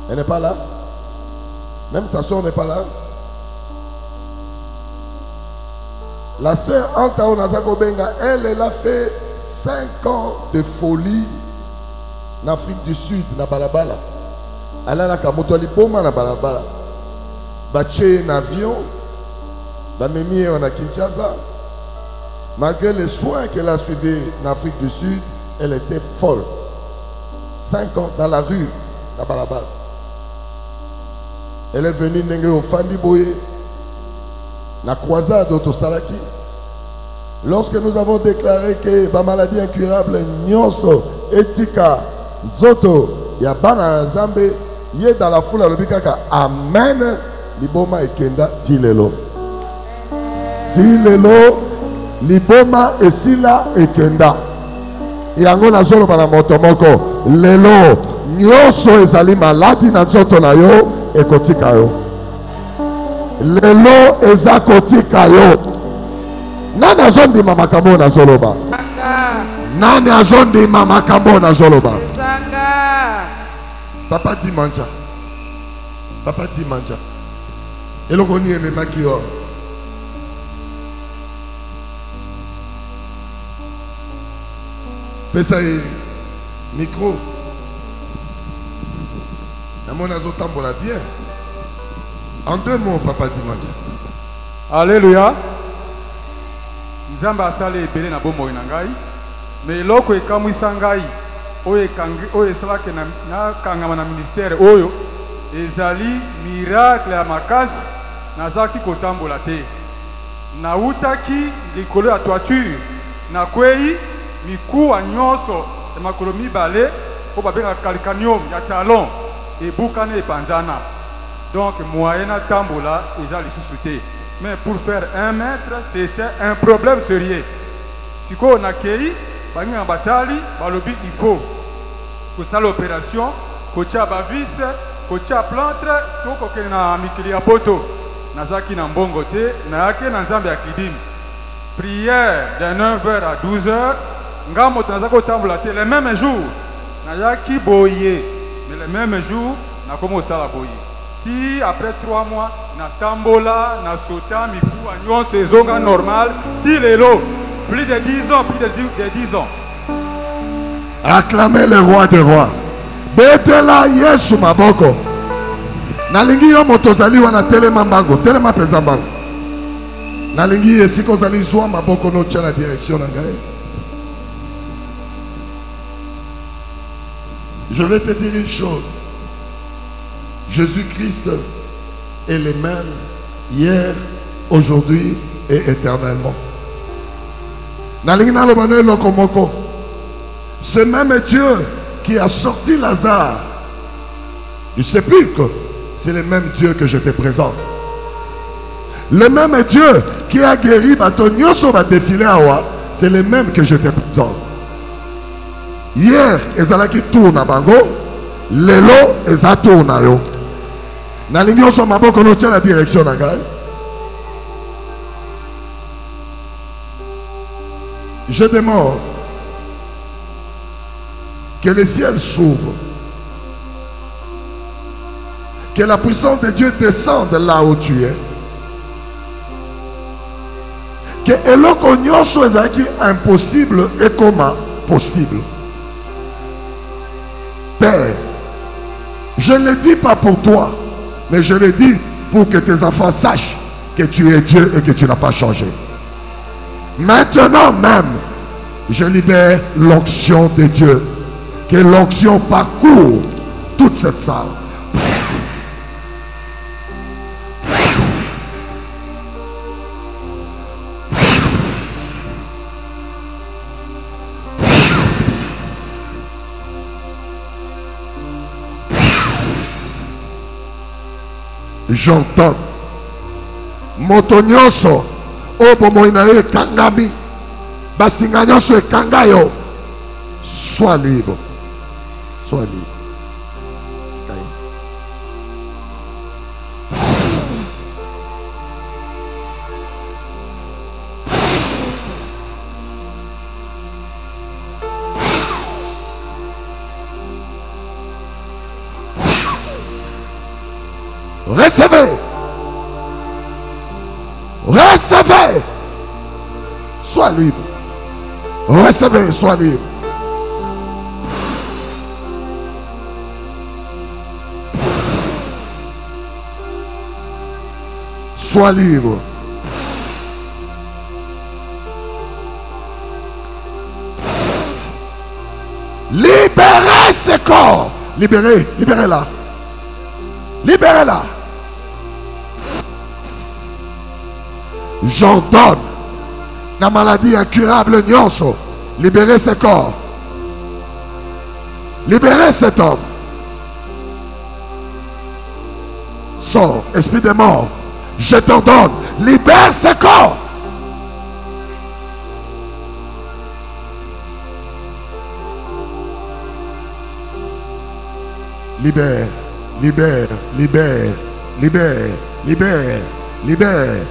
Elle n'est pas là. Même sa soeur n'est pas là. La sœur Anta Onazako Benga, elle a fait 5 ans de folie en Afrique du Sud, na Balabala. Elle a la Kamotoli Boma na Balabala. Baché un avion, Bamemi en Kinshasa. Malgré les soins qu'elle a suivis en Afrique du Sud, elle était folle. 5 ans dans la rue, na Balabala. Elle est venue au Fandi Boye, la croisade d'Otosalaki. Lorsque nous avons déclaré que la maladie incurable, Nyonso, Etika, Zoto, Yabana Zambe, y est dans la foule à l'obikaka. Amen. Liboma et Kenda, Tilelo. Tilelo, Liboma et Sila et Kenda. Yango na zolo para motomoko. Lelo, Nyonso ezali maladi na Zoto na yo. Ekotika yo. Lelo eza kotika yo. Nani azondi mama kambo na zoloba? Sanga. Nani azondi mama kambo na zoloba? Sanga. Papa ti manja. Papa ti manja. Eloko ni ememaki yo. Pesa e micro. Bien. En 2 mots, Papa Dimanche. Alléluia. Nzamba asale ebele na bomoi na ngai. Mais eloko ekamwisa ngai oyo esalaki na kangama na ministère oyo ezali miracle ya makasi nazalaki kotambola te. Nautaki likolo ya toiture nakwei mikuwa nyonso ya makolo mibale oyo babengaka calcanium ya talon ebukana epanzana. Donc moyen na tambola eza lisusu te. Mais pour faire 1 mètre c'était un problème sérieux. Siko nakei bangi na batali balobi il faut kosala l'opération kotia bavis kotia plantre tokokende na mikili ya poto nazaki na mbongo te nayaki na nzambe ya kidini prière de 9h à 12h, ngambo tanzako tambola te le même jour. Nazaki boye, mais le même jour, na komo sala boye. Ti après 3 mois, na tambola, na sota, mikou, agnon, saison normal, ti lelo, plus de 10 ans, plus de 10 ans. Acclamez le roi des rois. Betela Yesu maboko. Nalingi yo motozali wana telema mbango, telema penza mbango. Nalingi esiko zali zwa maboko no tia na direction na ngai. Je vais te dire une chose. Jésus-Christ est le même hier, aujourd'hui et éternellement. Nalingi na lobano lokomoko. Ce même Dieu qui a sorti Lazare du sépulcre, c'est le même Dieu que je te présente. Le même Dieu qui a guéri Batonioso va défiler à Oua, c'est le même que je te présente. Hier, ezalaki tourna bango, lelo eza tourna yo. Nalingi oso maboko no tia la direction na ngai. Je demande que le ciel s'ouvre, que la puissance de Dieu descende là où tu es, que eloko nyonso ezalaki impossible et comment possible. Père, je ne le dis pas pour toi, mais je le dis pour que tes enfants sachent que tu es Dieu et que tu n'as pas changé. Maintenant même, je libère l'onction de Dieu. Que l'onction parcourt toute cette salle. J'entends motonyoso obo moinae kangami basinganyoso ekangayo. Sois libre. Sois libre. Recevez. Recevez. Sois libre. Recevez, sois libre. Sois libre. Libérez ce corps. Libérez, libérez-la. Libérez-la. J'ordonne la maladie incurable nyonso. Libérez ce corps. Libérez cet homme. Sors, esprit de mort. Je t'ordonne, libère ce corps. Libère, libère, libère, libère, libère, libère,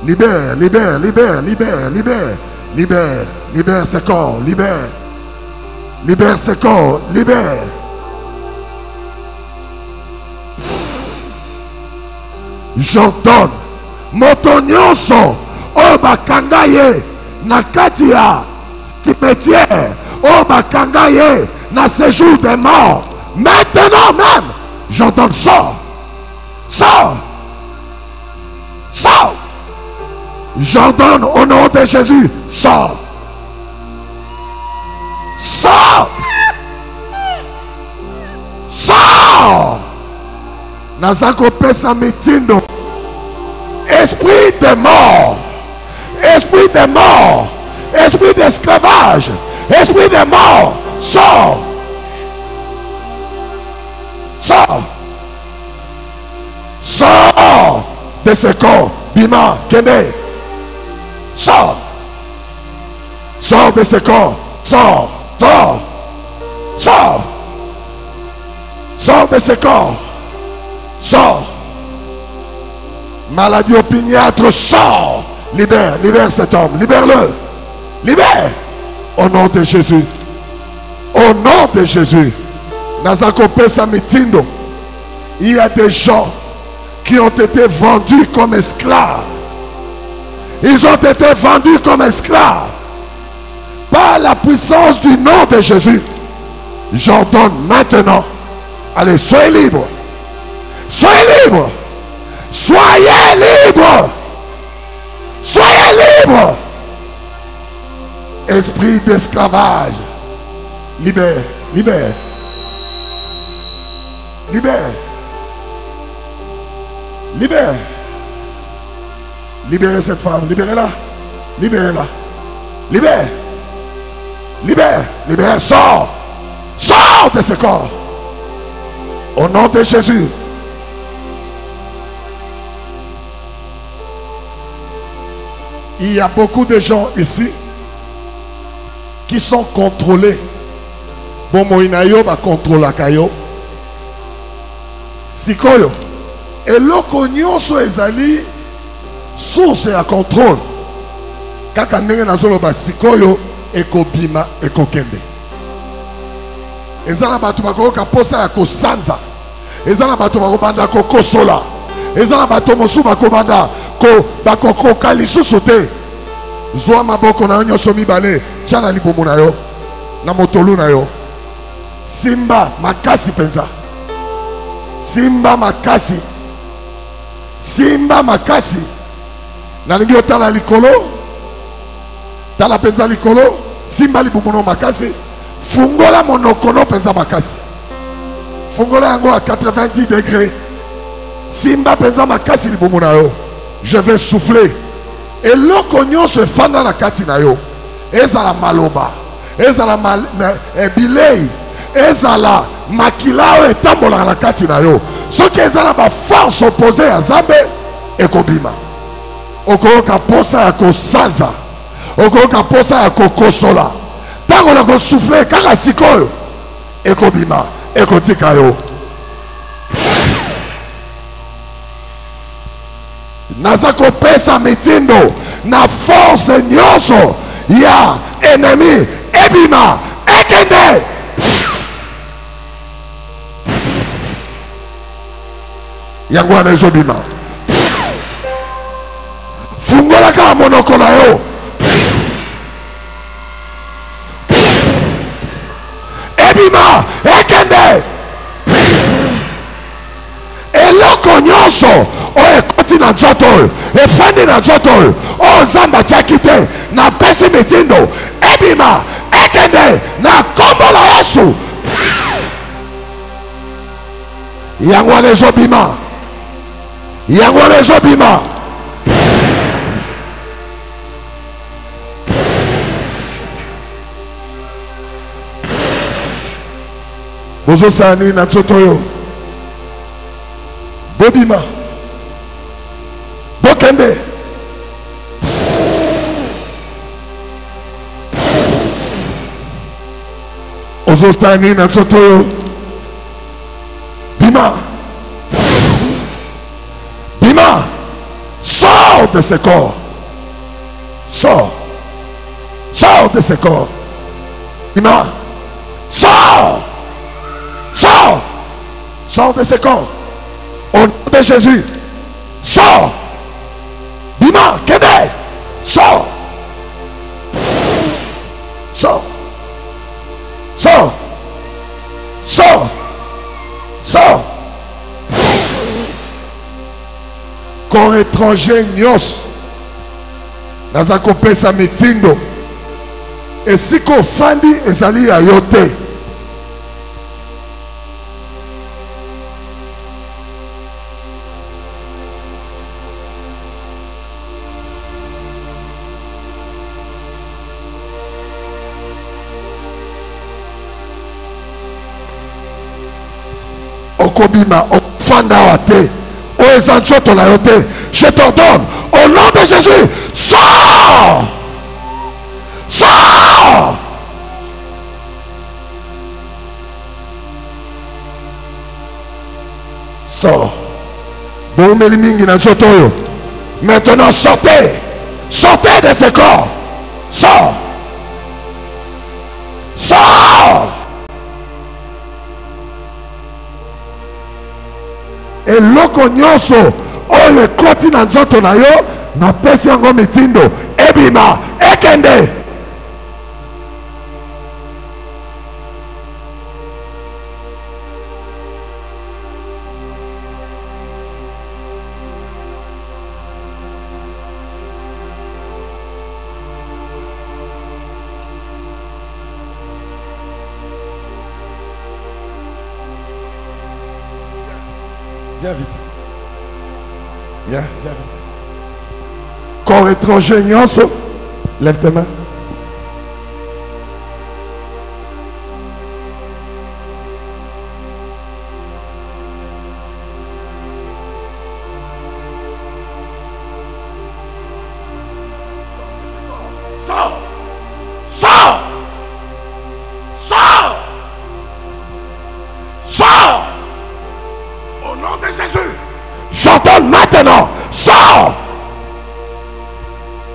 libère, libère, libère, libère, libère, libère, libère ce corps, libère, libère ce corps, libère. J'ordonne motonyoso oba kangaye na katia cimetière oba kangaye na séjour des morts. Maintenant même, j'ordonne sors, sors, sors. J'ordonne au nom de Jésus, sors, sors, sors. Nazako pesa mitindo. Esprit de mort, esprit de mort, esprit d'esclavage, esprit de mort, sors, sors, sors de ce corps, Bima, Kene, sors, sors de ce corps, sors, sors, sors, sors de ce corps. Sors. Maladie opiniâtre, sors. Libère, libère cet homme, libère-le. Libère. Au nom de Jésus. Au nom de Jésus. Nazakopesa mitindo. Il y a des gens qui ont été vendus comme esclaves. Ils ont été vendus comme esclaves. Par la puissance du nom de Jésus, j'ordonne maintenant. Allez, soyez libres. Soyez libres. Soyez libres. Soyez libres. Esprit d'esclavage. Libère, libère. Libère. Libère. Libérez cette femme. Libérez-la. Libérez-la. Libère. Libère. Libère. Sors. Sors de ce corps. Au nom de Jésus. Il y a beaucoup de gens ici qui sont contrôlés. Bon, moinayo va contrôler la kayo. Sikoyo. Et loko nyonso ezali source ya contrôle. Kaka ndenge nazolo ba sikoyo ekobima ekokende. Ezana batu bakoka posa ya kosanza. Ezana batu bakobanda kokosola. Ezana batu mosu bakobanda ko bakokoka lisusu te. Zwa maboko na nyonso mibale chana libomo na yo na motolu na yo. Simba makasi penza. Simba makasi. Simba makasi. Nalingi otala likolo. Tala penza likolo. Simba libomo makasi. Fungola monokono penza makasi. Fungola yango à 90 degrés. Simba penza makasi libomo na yo. Je vais souffler. Et l'okonyo se fanda na kati na yo. Ezala maloba. Ezala bilei. Ezala makilao etambola na kati na yo. Ce qui ezala ba force opposée à Zambe ekobima. Okoka posa ya kosanza. Okoka posa ya kokosola. Tango na ko souffler kaka sikoyo ekobima ekotika yo. Nazako pesa mitindo na force nyonso ya ennemi ebima ekende. Yango wana ezobima. Fungola kaka monoko na yo. Ebima ekende. Eloko nyonso o ekoti na nzoto efandi na nzoto o nzamba chakite na pesi mitindo ebima ekende na kombo la Yesu. Yango wana ezobima. Yango wana ezobima. Bozo sani na nzoto yo. Bobima. Bokende. Ozo sani na nzoto yo. Bima. Bima. Sors de ce corps. Sors. Sors de ce corps. Bima. Sors. Sors. Sors de ce corps. Au nom de Jésus. Sors. Bima. Kende. Sors. Sors. Sors. Sors. Sors. Corps étranger nyos. Nazako pesa mitindo. Et si ko fandi ezali ayote. Okobima, ofanda wate. Oezanchoto la yote. Je t'ordonne au nom de Jésus. Sors. Sors. Sors. Bon melimingi na nchoto yo. Maintenant sortez. Sortez de ce corps. Sors. Sors. Et loko nyonso oyo ekoti na nzoto na yo napesi yango mitindo ebima ekende. Viens vite. Viens vite. Corps étranger, nyonso. Lève tes mains. Sors. Sors. Sors. Sors. Au nom de Jésus, j'ordonne maintenant, sors.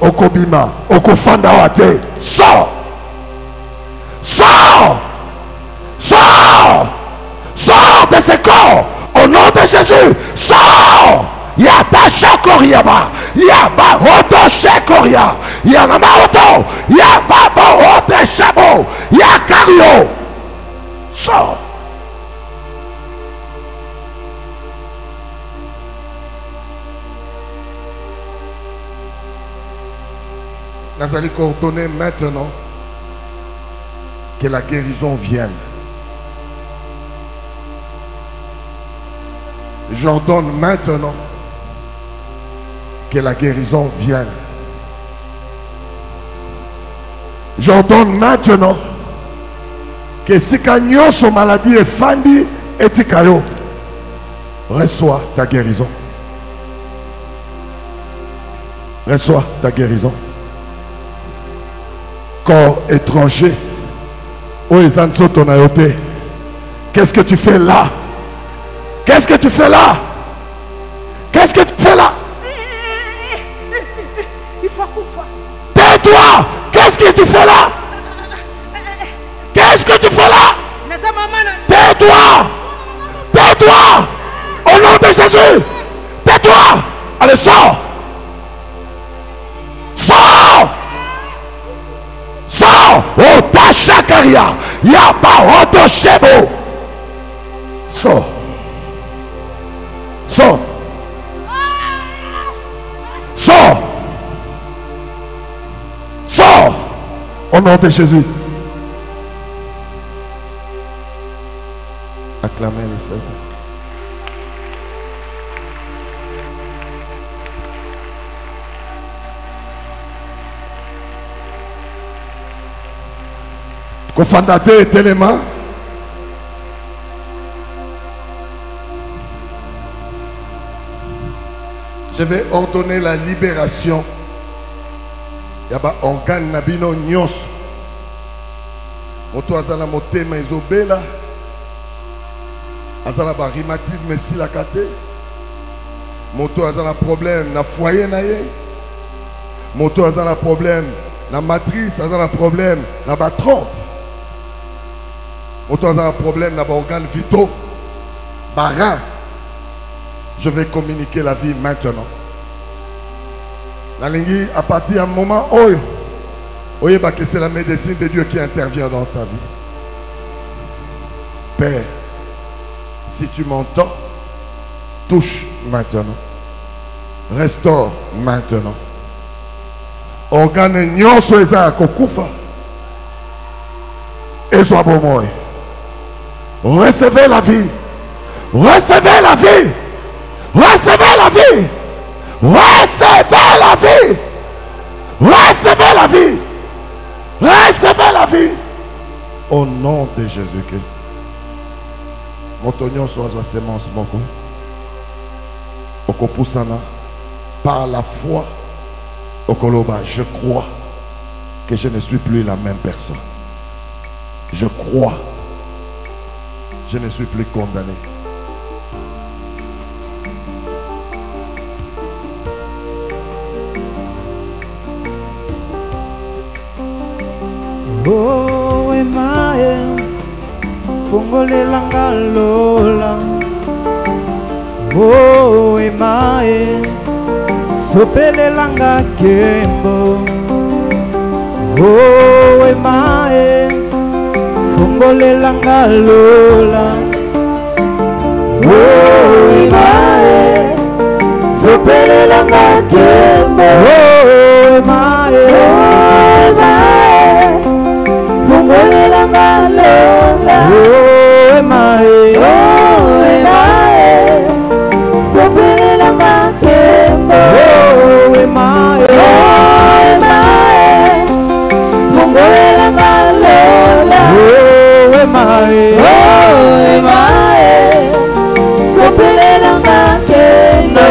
Okobima, Okofanda Wate, sors. Sors. Sors. Sors de ce corps. Au nom de Jésus, sors. Yata Shakoriaba, Yaba Hoto Shakoria, Yanama Hoto, Yaba Hoto Shabo, Yakario. Sors. Nous allons coordonner maintenant que la guérison vienne. J'ordonne maintenant que la guérison vienne. J'ordonne maintenant que si Kanyo son maladie est fandi et tikayo, reçois ta guérison. Reçois ta guérison. Corps étranger, qu'est-ce que tu fais là? Qu'est-ce que tu fais là? Qu'est-ce que tu fais là? Tais-toi! Qu'est-ce que tu fais là? Qu'est-ce que tu fais là? Tais-toi! Tais-toi! Au nom de Jésus! Tais-toi! Allez, sors! Sors! Sors! Oh, ta chakaria! Yaba Hoto Shebo! Sors! Sors! Sors! Sors! Au nom de Jésus! Acclamez le Seigneur. Cofondateur et élément. Je vais ordonner la libération. Il y a un organe nabino nyos. Moto azala motema izobela. Azala ba rhumatisme si la kate. Moto azala problème na foyer na ye. Moto azala problème na matrice, azala problème na ba trompe. Moto azala problème na ba organe vitaux. Ba rein. Je vais communiquer la vie maintenant. Nalingi, à partir d'un moment, que c'est la médecine de Dieu qui intervient dans ta vie. Père, si tu m'entends, touche maintenant. Restaure maintenant. Organe nyonso eza kokufa. Et soit bon moi. Recevez la vie. Recevez la vie. Recevez la vie. Recevez la vie. Recevez la vie. Recevez la vie. Au nom de Jésus-Christ. Motonyon soit semence moko. Okopusana. Par la foi. Okoloba, je crois que je ne suis plus la même personne. Je crois. Je ne suis plus condamné. Oh emae Fungolelanga lola Oh emae Sopelelanga kembo Oh emae Fungolelanga lola Oh emae Sopelelanga kembo Oh emae Fungolelanga lola Oh emae Sopelelanga kembo Oh emae Fungolelanga lola Oh emae Sopelelanga kembo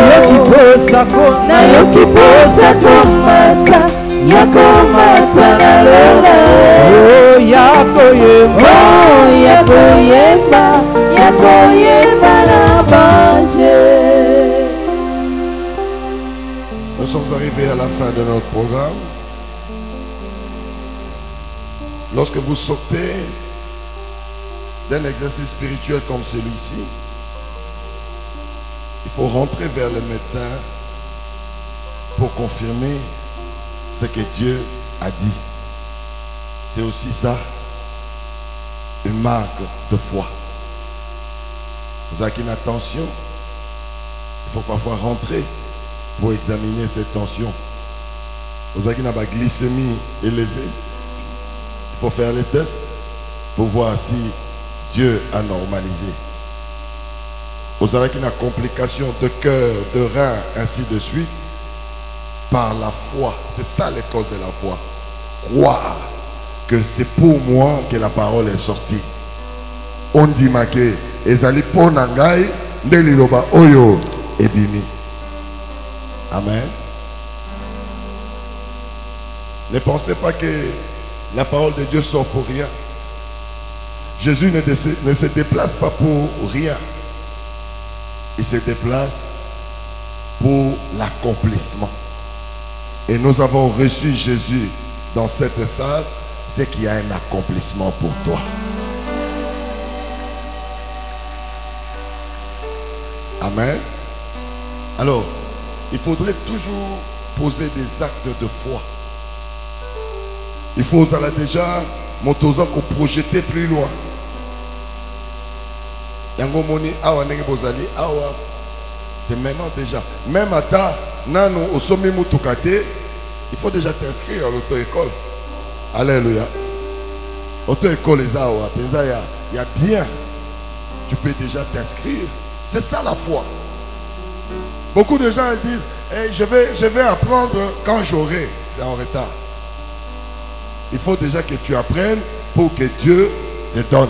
Nayoki posa komata Yakomata na lola Oh yakoyemba Oh yakoyemba na banche. Nous sommes arrivés à la fin de notre programme. Lorsque vous sortez d'un exercice spirituel comme celui-ci, il faut rentrer vers le médecin pour confirmer ce que Dieu a dit. C'est aussi ça, une marque de foi. Vous avez une attention. Il faut parfois rentrer pour examiner cette tension. Vous avez une glycémie élevée. Il faut faire les tests pour voir si Dieu a normalisé. Vous avez une complication de cœur, de rein, ainsi de suite, par la foi. C'est ça l'école de la foi. Croire que c'est pour moi que la parole est sortie. On dit que ezali ponangai ndeliloba oyo ebimi. Amen. Ne pensez pas que la parole de Dieu sort pour rien. Jésus ne se déplace pas pour rien. Il se déplace pour l'accomplissement. Et nous avons reçu Jésus dans cette salle, c'est qu'il y a un accomplissement pour toi. Amen. Alors, il faudrait toujours poser des actes de foi. Il faut déjà motoza ko projeter plus loin. Yango moni awa ndenge bozali awa, c'est maintenant déjà. Même à ta nano au sommet mutukate, il faut déjà t'inscrire à l'auto-école. Alléluia. Auto-école les awa, penza il y a bien. Tu peux déjà t'inscrire. C'est ça la foi. Beaucoup de gens disent hey, je vais apprendre quand j'aurai. C'est en retard. Il faut déjà que tu apprennes pour que Dieu te donne.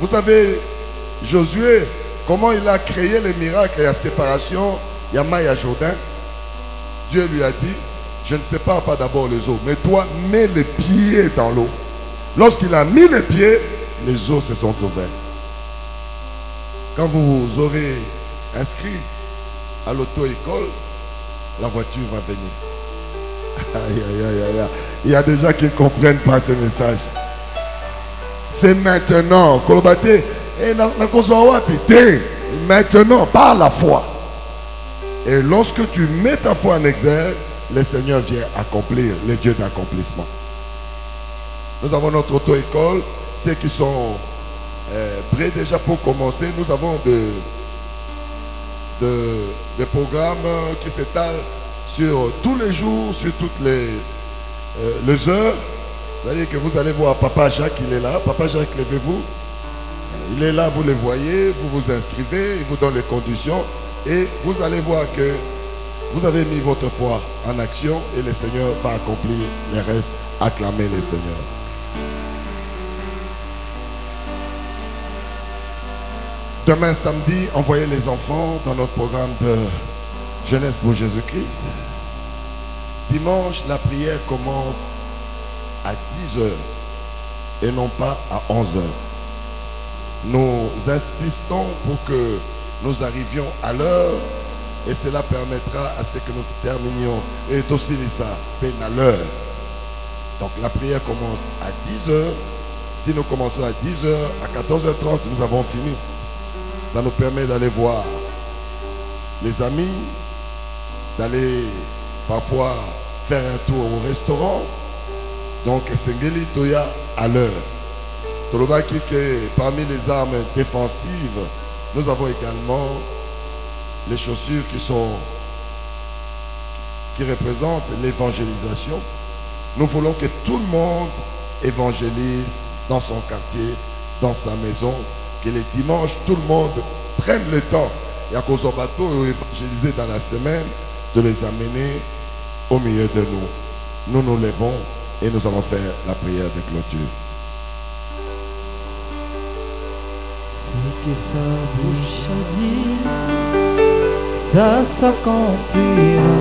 Vous savez, Josué, comment il a créé les miracles et la séparation, Yama et Jourdain. Dieu lui a dit, je ne sépare pas d'abord les eaux, mais toi, mets les pieds dans l'eau. Lorsqu'il a mis les pieds, les eaux se sont ouvertes. Quand vous vous aurez inscrit à l'auto-école, la voiture va venir. Aïe, aïe, aïe, aïe. Il y a des gens qui ne comprennent pas ce message. C'est maintenant. Maintenant, par la foi. Et lorsque tu mets ta foi en exergue, le Seigneur vient accomplir, le Dieu d'accomplissement. Nous avons notre auto-école. Ceux qui sont prêts déjà pour commencer, nous avons des programmes qui s'étalent sur tous les jours, sur toutes les heures. C'est-à-dire que vous allez voir Papa Jacques, il est là. Papa Jacques, levez-vous. Il est là, vous le voyez, vous vous inscrivez, il vous donne les conditions et vous allez voir que vous avez mis votre foi en action et le Seigneur va accomplir les restes. Acclamez le Seigneur. Demain samedi, envoyez les enfants dans notre programme de Jeunesse pour Jésus-Christ. Dimanche, la prière commence à 10h et non pas à 11h. Nous insistons pour que nous arrivions à l'heure et cela permettra à ce que nous terminions et aussi ça peine à l'heure. Donc la prière commence à 10h. Si nous commençons à 10h, à 14h30, nous avons fini. Ça nous permet d'aller voir les amis, d'aller parfois faire un tour au restaurant. Donc Sengeli Toya à l'heure. Tolobaki que parmi les armes défensives, nous avons également les chaussures qui représentent l'évangélisation. Nous voulons que tout le monde évangélise dans son quartier, dans sa maison, que les dimanches, tout le monde prenne le temps, et à cause du bateau, évangéliser dans la semaine, de les amener au milieu de nous. Nous nous levons et nous allons faire la prière de clôture. Ce que sa bouche a dit, ça s'accomplira.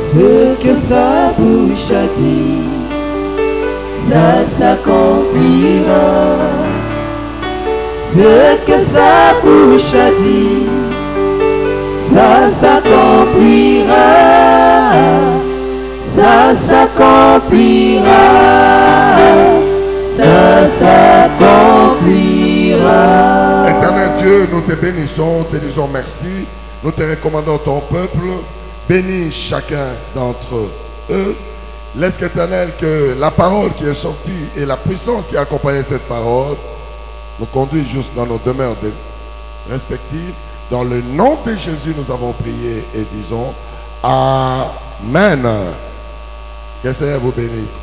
Ce que sa bouche a dit, ça s'accomplira. Ce que sa bouche a dit, ça s'accomplira. Ça s'accomplira. Ça s'accomplira. Éternel Dieu, nous te bénissons, te disons merci. Nous te recommandons ton peuple. Bénis chacun d'entre eux. Laisse qu'Éternel, que la parole qui est sortie et la puissance qui a accompagné cette parole nous conduisent juste dans nos demeures respectives. Dans le nom de Jésus, nous avons prié et disons Amen. Que le Seigneur vous bénisse.